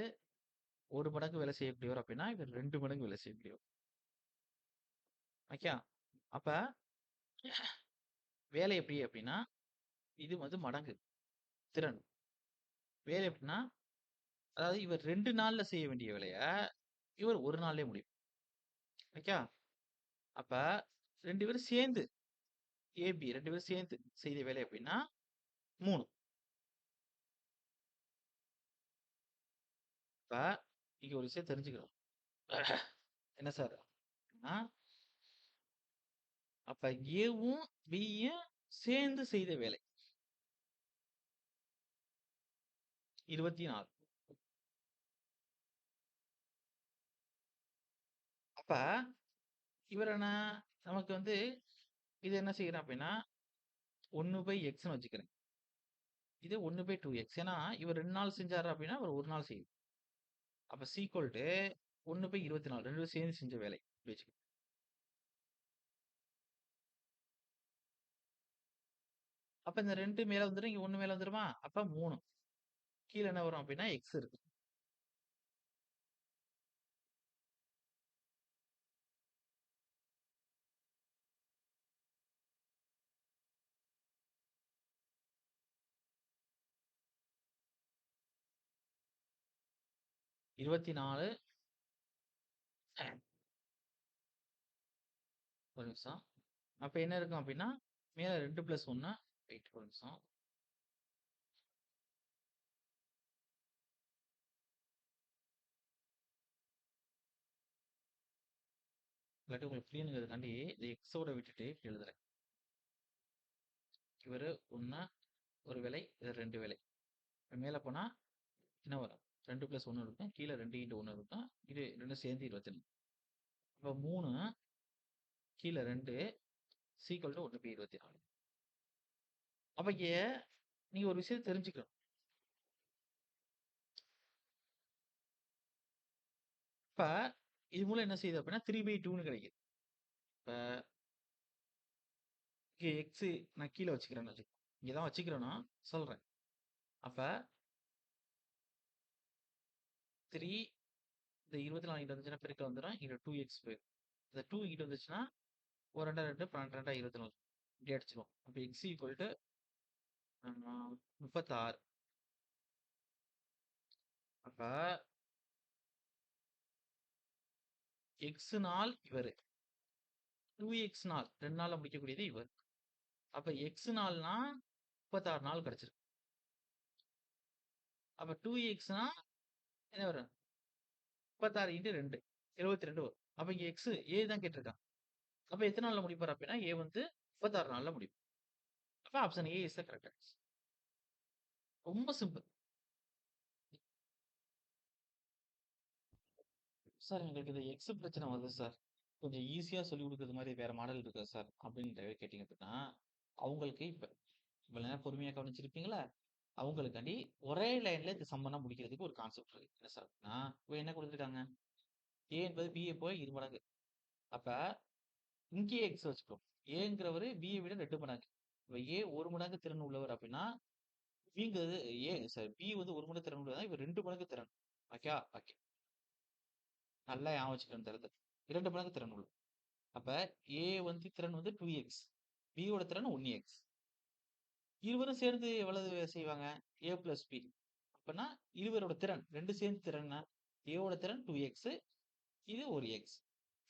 1 மடங்கு வேலை செய்யக்கூடியவர் அப்படின்னா, இவர் 2 மடங்கு வேலை செய்யக்கூடியவர். ஓகேயா? அப்ப வேலை எப்படி அப்படின்னா, இது வந்து மடங்கு திறன். வேலை எப்படின்னா, அதாவது இவர் 2 நாள்ல செய்ய வேண்டிய வேலைய, இவர் 1 நாள்லயே முடியும். ஓகேவா? அப்ப 2 பேரும் சேர்ந்து ஏபி 2 பேரும் சேர்ந்து செய்த வேலை எப்படின்னா 3. இப்ப இங்க ஒரு விஷயம் தெரிஞ்சுக்கணும். என்ன சார்? அப்டின்னா, அப்ப ஏவும், பியும் சேர்ந்து செய்த வேலை 24. அப்ப இவர் என்ன நமக்கு வந்து இது என்ன செய்றேன் அப்படின்னா, 1/xன்னு வச்சுக்கிறேன். இது 1/2x. ஏன்னா, இவர் 2 நாள் செஞ்சாரு அப்படின்னா, இவர் 1 நாள் செய்யணும். அப்ப சி ஈக்குவல் டூ 1/24 2 பேரும் சேர்ந்து செஞ்ச வேலை. இப்படி வச்சுக்கோங்க. அப்ப இந்த 2 மேல வந்துரும். இங்க 1 மேல வந்துருமா? அப்ப 3. கீழ என்ன வரும் அப்படின்னா, எக்ஸ் இருக்கு. 24 ஒரு நிமிஷம். அப்ப என்ன இருக்கும் அப்படின்னா, மேல 2 + 1 வெயிட் ஒரு நிமிஷம். இல்லாட்டி உங்களுக்கு புரியணுங்கிறதுக்காண்டி இந்த எக்ஸோட விட்டுட்டு இப்படி எழுதுறேன். இவரு 1 ஒரு வேலை, இது 2 வேலை. மேல போனா என்ன வரும்? 2 + 1 இருக்கும். கீழ 2 × 1 இருக்கும். இது 2 சேர்ந்து 24. அப்ப 3 கீழ 2 = 1/24. அப்ப இங்க நீங்க ஒரு விஷயம் தெரிஞ்சுக்கணும். இப்ப இது மூலம் என்ன செய்யுது அப்படின்னா 3/2ன்னு கிடைக்குது. இப்ப இங்க எக்ஸ் நான் கீழ வச்சுக்கிறேன்னு வச்சுக்கோங்க. இங்க தான் வச்சுக்கிறேன்னா சொல்றேன். அப்ப 3 இந்த 24 இங்கிட்டு வந்துச்சுன்னா பெருக்கல் வந்துரும். இங்க 2x போயிரும். இந்த 2 இங்கிட்டு வந்துச்சுன்னா, ஒரு 2 2 12 2 24 இப்படி அடிச்சுருவோம். அப்ப x ஈக்குவல் டு 36. அப்ப x நாள் இவரு. 2x நாள் 2 நாள்ல முடிக்கக்கூடியது இவர். அப்ப x நாள்னா 36 நாள் கிடைச்சிருக்கு. அப்ப 2xனா என்ன வரும்? 36 × 2 72 வரும். அப்ப இங்க x ஏ தான் கேட்டிருக்கான். அப்ப எத்தன நாள்ல முடிப்பார் அப்படின்னா, ஏ வந்து 36 நாள்ல முடிப்பார். அப்ப option A is the correct answer. ரொம்ப சிம்பிள். சார் எங்களுக்கு இந்த எக்ஸ் பிரச்சனை வருது சார். கொஞ்சம் ஈஸியா சொல்லிக் குடுக்குறது மாரி வேற மாடல் இருக்கா சார்? அப்படின்னு கேட்டீங்க அப்படின்னா, அவங்களுக்கு இப்ப இவ்வளவு நேரம் பொறுமையா கவனிச்சிருப்பீங்களா? அவங்களுக்காண்டி ஒரே லைன்ல இது சம் பண்ணா முடிக்கிறதுக்கு ஒரு கான்செப்ட் இருக்கு. என்ன சார்னா, இப்ப என்ன குடுத்துருக்காங்க? ஏ என்பது பிய போய் 2 மடங்கு. அப்ப இங்கேயே எக்ஸ் வச்சுக்குவோம். ஏங்கிறவரு பிய விட 2 மடங்கு. இப்ப ஏ 1 மடங்கு திறன் உள்ளவர் அப்படின்னா, பிங்கிறது பி வந்து 1 மடங்கு திறன் உள்ளதா, இவர் 2 மடங்கு திறன். Okay, okay. நல்லா ஞாபகம் வச்சுக்கணும் இந்த இடத்துல. 2 மடங்கு திறன் உள்ளது. அப்ப ஏ வந்து திறன் வந்து 2x. பி யோட திறன் 1x. இருவரும் சேர்ந்து எவ்வளவு செய்வாங்க? ஏ பிளஸ் பி. அப்பன்னா இருவரோட திறன் 2 சேர்ந்து திறன்னா, ஏவோட திறன் 2x. இது 1x.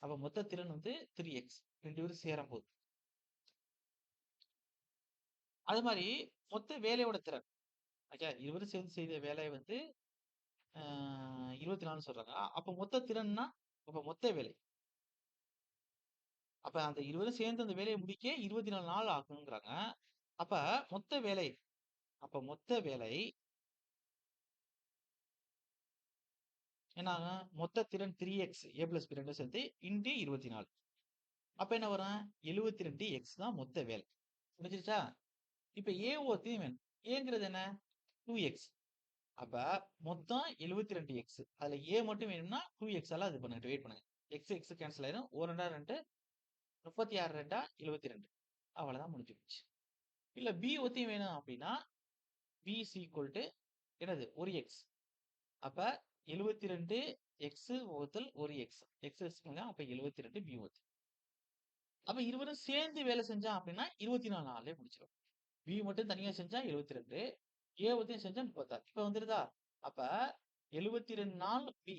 அப்ப மொத்த திறன் வந்து 3x. 2 பேரும் சேரும்போது. அது மாரி மொத்த வேலையோட திறன். ஓகே. இருவரும் சேர்ந்து செய்த வேலை வந்து 24ன்னு சொல்றாங்க. அப்ப மொத்த திறன்னா, அப்ப மொத்த வேலை. அப்ப அந்த இருவரும் சேர்ந்து அந்த வேலைய முடிக்க 24 நாள் ஆகுங்கிறாங்க. அப்ப மொத்த வேலை மொத்த வேலை என்ன ஆகும்? மொத்த திறன் 3x ஏ பிளஸ் பி 2ம் சேர்த்து இன்டு 24. அப்ப என்ன வரும்? 72x தான் மொத்த வேலை. புரிஞ்சிருச்சா? இப்ப ஏஓத்தையும் வேணும். ஏங்கிறது என்ன? 2x. அப்ப மொத்தம் 72x. அதுல ஏ மட்டும் வேணும்னா 2x ஆல இது பண்ணுங்க. டிவைட் பண்ணுங்க. எக்ஸ் கேன்சல் ஆயிரும். 1 2 2 36 2 72. அவ்வளவுதான் முடிஞ்சு போச்சு. இல்ல பி ஒத்தையும் வேணும் அப்படின்னா பி இஸ் ஈக்குவல் டு என்னது? 1x. அப்ப 72 எக்ஸ் வகுத்தல் 1x. எக்ஸ் வச்சுக்கோங்க. அப்ப 72 பி ஒத்து. அப்ப இருவரும் சேர்ந்து வேலை செஞ்சா அப்படின்னா 24 நாள்லயே முடிச்சிடும். பி மட்டும் தனியா செஞ்சா 72. ஏ ஒத்தையும் செஞ்சா 36. இப்ப வந்துருதா? அப்ப 72 நாள் பி.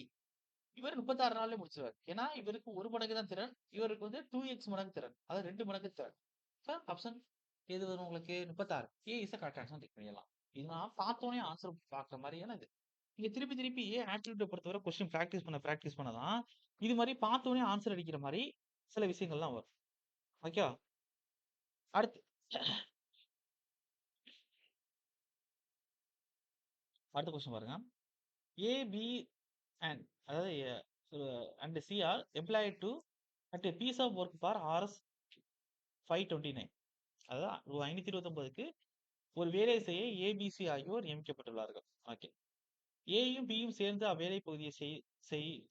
இவர் 36 நாள்லயே முடிச்சிருவாரு. ஏன்னா இவருக்கு 1 மடங்கு தான் திறன். இவருக்கு வந்து 2x மடங்கு திறன். அதாவது 2 மடங்கு திறன். ஆப்ஷன் எது வரும் உங்களுக்கு? 36. A is the correct answer tick பண்ணிடலாம். இது நான் பார்த்தோனே ஆன்சர் பார்க்குற மாரியான இது. நீங்க திருப்பி திருப்பி ஆப்டிட்யூட பொறுத்தவரை கொஸ்டின் பிராக்டிஸ் பண்ண தான், இது மாரி பார்த்தோனே ஆன்சர் அடிக்கிற மாரி சில விஷயங்கள்லாம் வரும். ஓகேவா? அடுத்து அடுத்த கொஸ்டின் பாருங்க. ஏ, பி அண்ட் அதாவது and C are employed to at a piece of work for Rs 529. அதாவது 529க்கு ஒரு வேலை செய்ய ஏபிசி ஆகியோர் நியமிக்கப்பட்டுள்ளார்கள். ஓகே. ஏயும் பியும் சேர்ந்து அவ்வேலை பகுதியை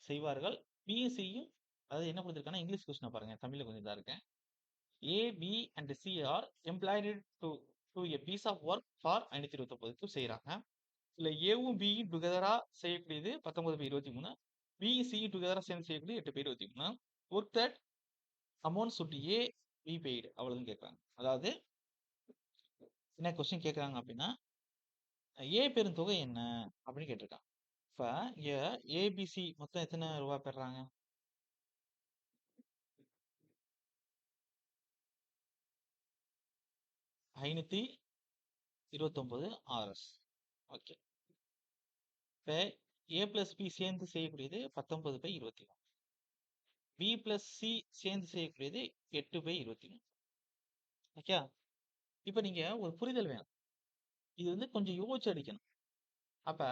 செய்வார்கள். பியும் சியும் அதாவது என்ன கொடுத்திருக்காங்கன்னா இங்கிலீஷ் கொஸ்டின் பாருங்க. தமிழ்ல கொஞ்சம் இதா இருக்கேன். A, B and C are employed to to a piece of work for 529க்கு செய்றாங்க. இதுல ஏவும் பியும் டுகெதரா செய்யக்கூடியது 19/23. பியும் சியும் டுகெதரா சேர்ந்து செய்யக்கூடியது 8/23. Work that amount should A B paid அவ்வளவுதான் கேட்கறாங்க. அதாவது என்ன கொஸ்டின் கேட்கறாங்க அப்படின்னா ஏ பெருந்தொகை என்ன அப்படின்னு கேட்டிருக்காங்க. இப்ப இங்க ஏபிசி மொத்தம் எத்தனை ரூபாய் பெறாங்க? 529 ஆர்எஸ். ஓகே. இப்ப ஏ பிளஸ் பி சேர்ந்து செய்யக்கூடியது 19/23. பி பிளஸ் சி சேர்ந்து செய்யக்கூடியது 8/23. ஓகே. இப்ப நீங்க ஒரு புரிதல் வேணும். இது வந்து கொஞ்சம் யோசிச்சு அடிக்கணும். அப்ப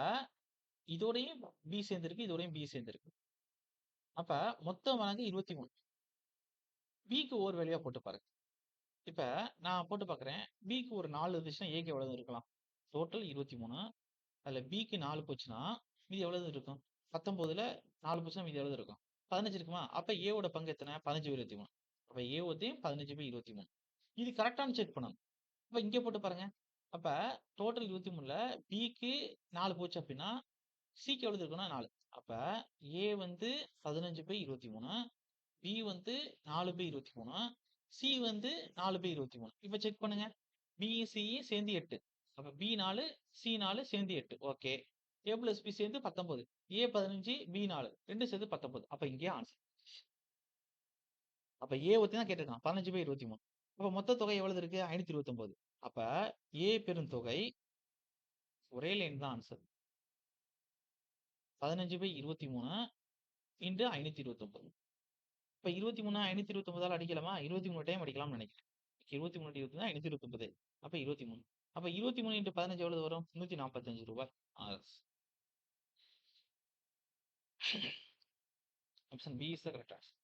இதோடையும் பி சேர்ந்திருக்கு, இதோடையும் பி சேர்ந்திருக்கு. அப்ப மொத்தம் மடங்கு 23. பிக்கு ஒரு வேலையா போட்டு பாருங்க. இப்ப நான் போட்டு பார்க்கிறேன். பிக்கு ஒரு 4 இருந்துச்சுன்னா ஏக்கு எவ்வளவு இருக்கலாம்? டோட்டல் 23. அதுல பிக்கு 4 போச்சுன்னா, மீதி எவ்வளவு இருக்கும்? 19ல 4 போச்சுன்னா மீதி எவ்வளவு இருக்கும்? 15 இருக்குமா? அப்ப ஏவோட பங்கு எத்தனை? 15/23. அப்ப ஏவோடதையும் 15/23. இது கரெக்டான்னு செக் பண்ணணும். அப்ப இங்க போட்டு பாருங்க. அப்ப டோட்டல் 23ல பிக்கு 4 போச்சு அப்படின்னா, சிக்கு எவ்வளவு இருக்குன்னா 4. அப்ப ஏ வந்து 15/23. பி வந்து 4/23. சி வந்து 4/23. இப்ப செக் பண்ணுங்க. பியும் சியும் சேர்ந்து 8. அப்ப பி 4, சி 4 சேர்ந்து 8. ஓகே. ஏ பிளஸ் பி சேர்ந்து 19. ஏ 15, பி 4. 2 சேர்ந்து 19. அப்ப இங்கே ஆன்சர். அப்ப ஏ ஒத்தி தான் கேட்டிருக்கான். 15/23. அப்ப மொத்த தொகை எவ்வளவு இருக்கு? 529. அப்ப ஏ பெருந்தொகை ஒரே லைன் தான் ஆன்சர். 15/23 இன்டு 529. இப்ப 23 529ஆல அடிக்கலாமா? 23 டைம் அடிக்கலாம்னு நினைக்கிறேன். 23 × 20 529. அப்ப 23. அப்ப 23 × 15 எவ்வளவு வரும்? ரூ. 145. RS. Option B is the correct answer.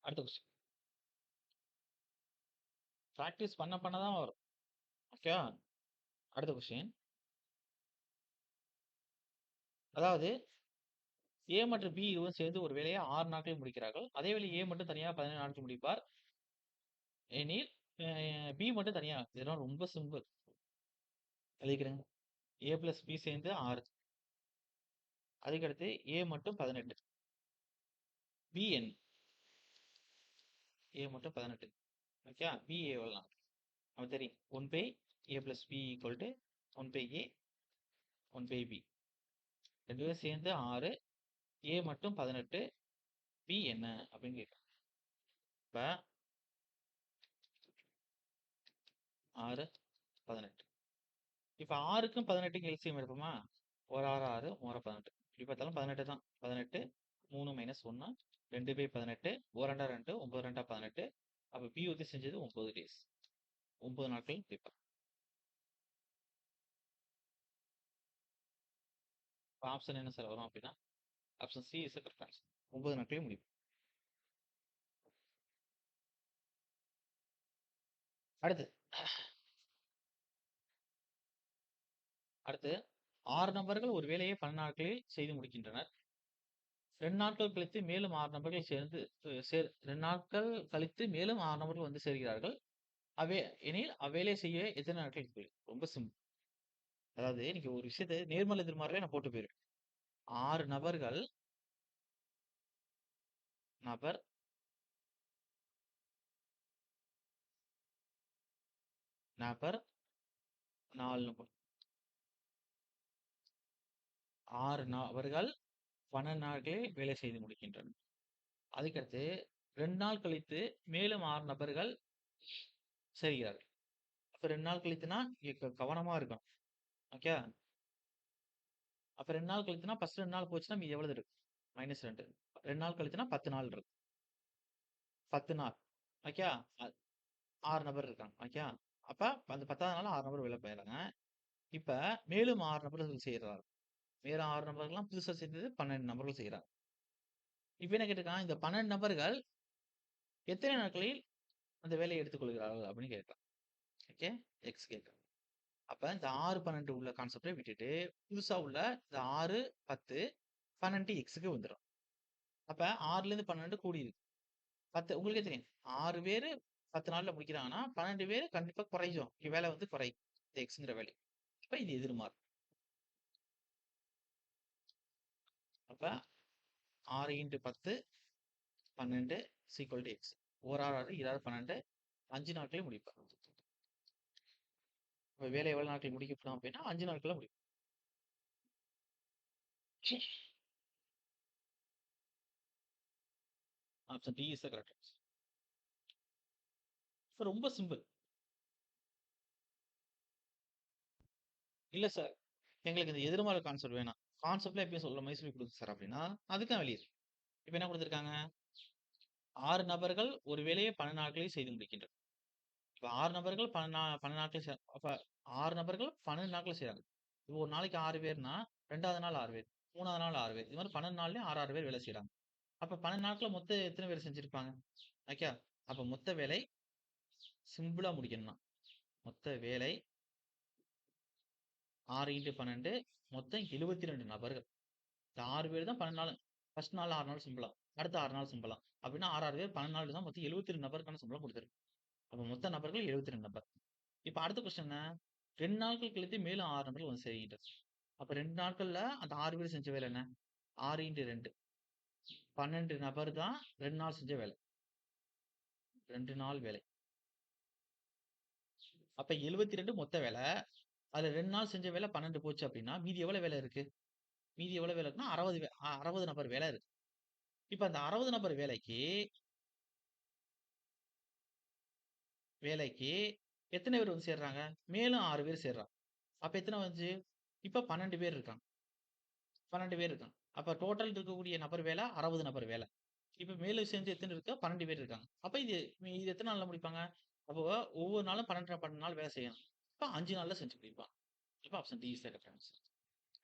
அடுத்த கொஸ்டின். பிராக்டிஸ் பண்ண தான் வரும். ஓகேவா? அடுத்த கொஸ்டின். அதாவது ஏ மற்றும் பி இருவரும் சேர்ந்து ஒரு வேலையை 6 நாட்களில் முடிக்கிறார்கள். அதேவேளை ஏ மட்டும் தனியாக 17 நாட்களில் முடிப்பார் எனில், பி மட்டும் தனியா இதெல்லாம் ரொம்ப சிம்பிள். எழுதிக்கிறேங்க. ஏ பிளஸ் பி சேர்ந்து 6. அதுக்கடுத்து ஏ மட்டும் 18. பி என் ஏ மட்டும் 18. ஓகே, பி எவ்வளோ? நமக்கு தெரியும் 1 by A plus B equal to 1 by A 1 by B. ரெண்டு பேரும் சேர்ந்து 6, ஏ மட்டும் 18, பி என்ன அப்படின்னு கேட்குறேன். இப்போ 6, 18. இப்போ 6க்கும் 18க்கும் எல்சிஎம் எடுப்போமா? ஒரு 6 6, 3 18. இப்படி பார்த்தாலும் 18 தான். 18, 3 மைனஸ் 1, 2 பை 18, 1 2 2, 9 2 18. அப்போ பி வந்து செஞ்சது 9 டேஸ், 9 நாட்கள் முடிப்பார். இப்போ ஆப்ஷன் என்ன சார் வரும் அப்படின்னா, option C is correct answer. 9 நாட்களே முடியும். அடுத்து அடுத்து 6 நபர்கள் ஒரு வேலையை 12 நாட்களில் செய்து முடிக்கின்றனர். 2 நாட்கள் கழித்து மேலும் 6 நபர்கள் சேர்ந்து 2 நாட்கள் கழித்து மேலும் 6 நபர்கள் வந்து சேர்கிறார்கள். எனில் அவ்வேலை செய்ய எத்தனை நாட்கள் எடுத்துக்கொள்ளும்? ரொம்ப சிம்பிள். அதாவது நீங்க ஒரு விஷயத்த நேர்மறை எதிர்மறையில நான் போட்டு போயிருவேன். 6 நபர்கள் நபர் நபர் 4 நபர் 6 நபர்கள் 12 நாட்களில் வேலை செய்து முடிக்கின்றனர். அதுக்கடுத்து 2 நாள் கழித்து மேலும் 6 நபர்கள் சேர்கிறார்கள். அப்ப 2 நாள் கழித்துனா கவனமா இருக்கணும். ஓகே. அப்ப 2 நாள் கழித்துனா ஃபர்ஸ்ட் 2 நாள் போச்சுன்னா மீதி எவ்வளவு இருக்கு? -2. 2 நாள் கழித்துனா 10 நாள் இருக்கு. 10 நாள். ஓகே. 6 நபர் இருக்காங்க. ஓகே. அப்ப அந்த 10வது நாள் 6 நபர் வெளில போயிடுறாங்க. இப்ப மேலும் 6 நபர்கள் செய்றாங்க. மேலும் 6 நபர்கள்லாம் புதுசா சேர்ந்தது 12 நபர்கள் செய்றாங்க. இப்ப என்ன கேட்டிருக்கான், இந்த 12 நபர்கள் எத்தனை நாட்களில் அந்த வேலையை எடுத்துக்கொள்கிறார்கள் அப்படின்னு கேட்கிறான். ஓகே. எக்ஸ் கேட்கிறான். அப்ப இந்த 6, 12 உள்ள கான்செப்ட்ட விட்டுட்டு, புதுசா உள்ள இந்த 6, 10, 12 எக்ஸ்க்கு வந்துரும். அப்ப 6லேருந்து 12 கூடியிருக்கு. 10 உங்களுக்கே தெரியும். 6 பேரு 10 நாள்ல முடிக்கிறாங்கன்னா, 12 பேரு கண்டிப்பா குறையும். வேலை வந்து குறையும். இந்த எக்ஸ்ங்கிற வேலை. அப்ப இது எதிர்மாறு. அப்ப 6 × 10, 12 = எக்ஸ். 1 6 6, 2 12, 5 நாட்களில் முடிப்பார். அப்ப வேலை எவ்வளவு நாட்கள் முடிக்கப்படும் அப்படின்னா 5 நாட்கள்ல முடியும். Option D is the correct answer. ரொம்ப சிம்பிள். இல்ல சார், எங்களுக்கு இந்த எதிர்மறை கான்செப்ட் வேணாம். கான்செப்ட்ல எப்பயும் சொல்ற மாதிரி சொல்லிக் கொடுங்க சார் அப்படின்னா, அதுக்கும் வெளியே. இப்ப என்ன கொடுத்திருக்காங்க? 6 நபர்கள் ஒரு வேலையை 12 நாட்களில் செய்து முடிக்கின்றனர். இப்ப 6 நபர்கள் 12 நாட்கள் அப்ப 6 நபர்கள் 12 நாட்கள் செய்றாங்க. இப்போ ஒரு நாளைக்கு 6 பேர்னா, 2வது நாள் 6 பேர், 3வது நாள் 6 பேர். இது மாரி 12 நாள்லயும் 6 பேர் வேலை செய்றாங்க. அப்ப 12 நாட்கள்ல மொத்தம் எத்தன பேர் செஞ்சிருப்பாங்க? ஓகே. அப்ப மொத்த வேலை சிம்பிளா முடிக்கணும்னா, மொத்த வேலை 6 × 12 மொத்தம் 72 நபர்கள். இந்த 6 பேர் தான் 12 நாள். ஃபர்ஸ்ட் நாள் 6 நாள் சம்பளம். அடுத்த 6 நாள் சம்பளம். அப்படின்னா 6 6 பேர் 12 நாள் தான் மொத்தம் 72 நபருக்கான சம்பளம் குடுத்திருக்கு. அப்ப மொத்த நபர்கள் 72 நபர். இப்ப அடுத்த கொஸ்டின் என்ன? 2 நாட்கள் கழித்து மேலும் 6 நபர்கள் வந்து செய்கின்றனர். அப்ப 2 நாட்கள்ல அந்த 6 பேர் செஞ்ச வேலை என்ன? 6 × 2 12 நபர் தான் 2 நாள் செஞ்ச வேலை. 2 நாள் வேலை. அப்ப 72 மொத்த வேலை. அதுல 2 நாள் செஞ்ச வேலை 12 போச்சு அப்படின்னா, மீதி எவ்வளவு வேலை இருக்கு? மீதி எவ்வளவு வேலை இருக்குன்னா 60 நபர் வேலை இருக்கு. இப்ப அந்த 60 நபர் வேலைக்கு எத்தனை பேர் வந்து சேர்றாங்க? மேலும் 6 பேர் சேர்றாங்க. அப்ப எத்தனை வந்துச்சு? இப்ப 12 பேர் இருக்காங்க. 12 பேர் இருக்காங்க. அப்ப டோட்டல் இருக்கக்கூடிய நபர் வேலை 60 நபர் வேலை. இப்ப மேலும் சேர்ந்து எத்தன இருக்கு? 12 பேர் இருக்காங்க. அப்ப இது எத்தன நாள்ல முடிப்பாங்க? அப்போ ஒவ்வொரு நாளும் 12 12 நாள் வேலை செய்யணும். அப்ப 5 நாள்ல செஞ்சு முடிப்பாங்க. இப்ப option D is the correct answer.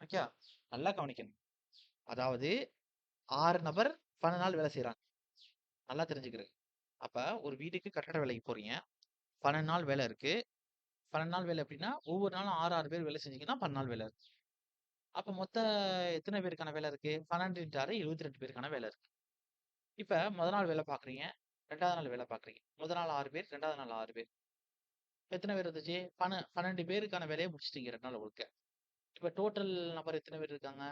Okay. நல்லா கவனிக்கணும். அதாவது 6 நபர் 12 நாள் வேலை செய்றாங்க. நல்லா தெரிஞ்சுக்கிறங்க. அப்ப ஒரு வீட்டுக்கு கட்டட வேலைக்கு போறீங்க. 12 நாள் வேலை இருக்கு. 12 நாள் வேலை அப்படின்னா, ஒவ்வொரு நாளும் 6, 6 பேர் வேலை செஞ்சீங்கன்னா 12 நாள் வேலை இருக்கு. அப்ப மொத்த எத்தன பேருக்கான வேலை இருக்கு? 12 இன்டு 6 72 பேருக்கான வேலை இருக்கு. இப்ப மொத நாள் வேலை பார்க்குறீங்க. 2வது நாள் வேலை பார்க்குறீங்க. மொத நாள் 6 பேர், 2வது நாள் 6 பேர். எத்தன பேர் வந்துச்சு? 12 பேருக்கான வேலைய முடிச்சுட்டீங்க 2 நாள் முழுக்க. இப்ப டோட்டல் நபர் எத்தன பேர் இருக்காங்க?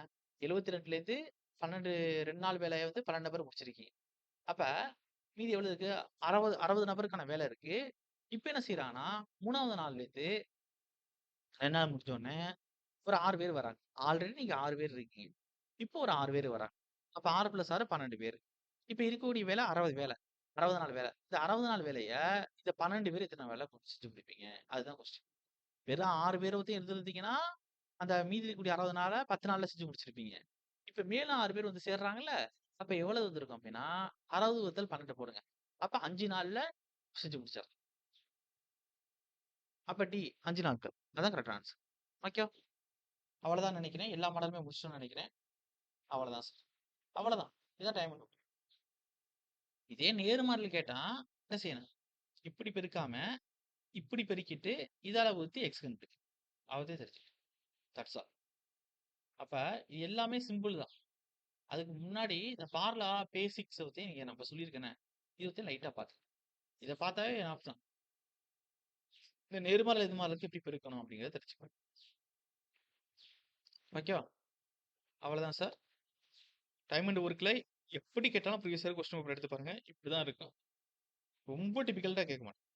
72லேருந்து 12 2 நாள் வேலைய வந்து 12 நபர் முடிச்சிருக்கீங்க. அப்ப மீதி எவ்வளவு இருக்கு? 60 நபருக்கான வேலை இருக்கு. இப்ப என்ன செய்றாங்கன்னா, 3வது நாள்லேருந்து 2 நாள் முடிச்சோனே ஒரு 6 பேர் வராங்க. ஆல்ரெடி நீங்க 6 பேர் இருக்கீங்க. இப்போ ஒரு 6 பேர் வராங்க. அப்ப 6 + 6 12 பேரு. இப்ப இருக்கக்கூடிய வேலை 60 வேலை. 60 நாள் வேலை. இந்த 60 நாள் வேலைய இந்த 12 பேர் எத்தன வேலை செஞ்சு முடிப்பீங்க? அதுதான் கொஸ்டின். வெறும் 6 பேர பத்தி இருந்திருந்தீங்கன்னா, அந்த மீதி இருக்கக்கூடிய 60 நாள 10 நாள்ல செஞ்சு முடிச்சிருப்பீங்க. இப்ப மேலும் 6 பேர் வந்து சேர்றாங்கல்ல, அப்ப எவ்வளவு வந்திருக்கும் அப்டின்னா, 60 + 12 போடுங்க. அப்ப 5 நாள்ல செஞ்சு முடிச்சிடலாம். அப்ப டி 5 நாட்கள். அதான் கரெக்டான ஆன்ஸர். ஓகே. அவ்வளவுதான் நெனைக்கிறேன். எல்லா மாடலுமே முடிச்சிட்டோம்னு நெனைக்கிறேன். அவ்வளதான் சார். அவ்வளதான். இதான் டைம் அட்டவணை. இதே நேர்மாறல் கேட்டா என்ன செய்யணும்? இப்படி பெருக்காம, இப்படி பெருக்கிட்டு, இதால வகுத்து எக்ஸ் கண்டுபிடிக்கணும். அவ்வளவே தெரிஞ்சுது. That's all. அப்ப இது எல்லாமே சிம்பிள் தான். அதுக்கு முன்னாடி இந்த ஃபார்முலா, பேசிக்ஸ பத்தி நீங்க நம்ம சொல்லியிருக்கேனே, இத பத்தி லைட்டா பாத்துக்கங்க. இத பாத்தாவே எனாஃப் தான். இந்த நேர்மாறல், எதிர்மாறலுக்கு எப்படி பெருக்கணும் அப்படிங்கிறத தெரிஞ்சுக்கணும். ஓகேவா? அவ்வளதான் சார். டைம் அண்ட் ஒர்க்ல எப்படி கேட்டாலும் ப்ரீவியஸ் இயர் கொஸ்டின் பேப்பர் எடுத்து பாருங்க. இப்படிதான் இருக்கும். ரொம்ப டிஃபிகல்ட்டா கேட்க மாட்டாங்க.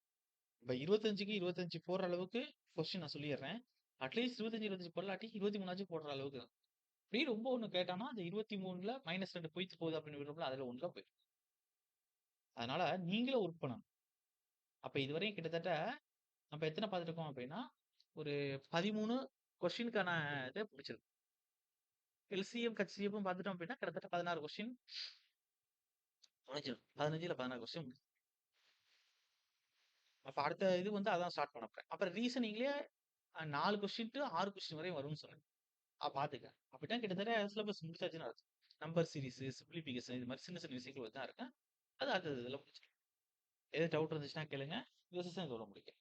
இப்ப 25க்கு 25 போடுற அளவுக்கு கொஸ்டின் நான் சொல்லிர்றேன். அட்லீஸ்ட் 25, 25 போடலாட்டி 23 போடுற அளவுக்கு தான். அப்படியே ரொம்ப ஒண்ணு கேட்டான்னா, அந்த 23ல -2 பொய்த்து போகுது அப்படின்னு விடுறோம்ல, அதுல 1 போயிரும். அதனால நீங்களும் ஒர்க் பண்ணணும். அப்ப இதுவரையும் கிட்டத்தட்ட நம்ம எத்தன பார்த்துருக்கோம் அப்படின்னா, ஒரு 13 கொஸ்டினுக்கான இத முடிச்சிருக்கோம். எல்சிஎம், ஹெச்சிஎஃப்பும் பார்த்துட்டோம் அப்படின்னா, கிட்டத்தட்ட 16 கொஸ்டின் முடிஞ்சிரும். 15 இல்ல 16 கொஸ்டின் முடிஞ்சிரும். அப்ப அடுத்த இது வந்து அதான் ஸ்டார்ட் பண்ண போறேன். அப்புறம் ரீசனிங்லயே 4 கொஸ்டின் டூ 6 கொஸ்டின் வரையும் வரும்னு சொன்னேன். பாத்துக்க. அப்படின்னா கிட்டத்தட்ட சிலபஸ் முடிச்சாச்சுன்னு அர்த்தம். நம்பர் சீரிஸ், சிம்ப்ளிஃபிகேஷன் இது மாரி சின்ன சின்ன விஷயங்கள் வந்து தான் இருக்கு. அது அடுத்த இதுல முடிச்சுக்கலாம். எதுவும் டவுட் இருந்துச்சுன்னா கேளுங்க. இந்த செஷன் இதோட முடிக்கிறேன்.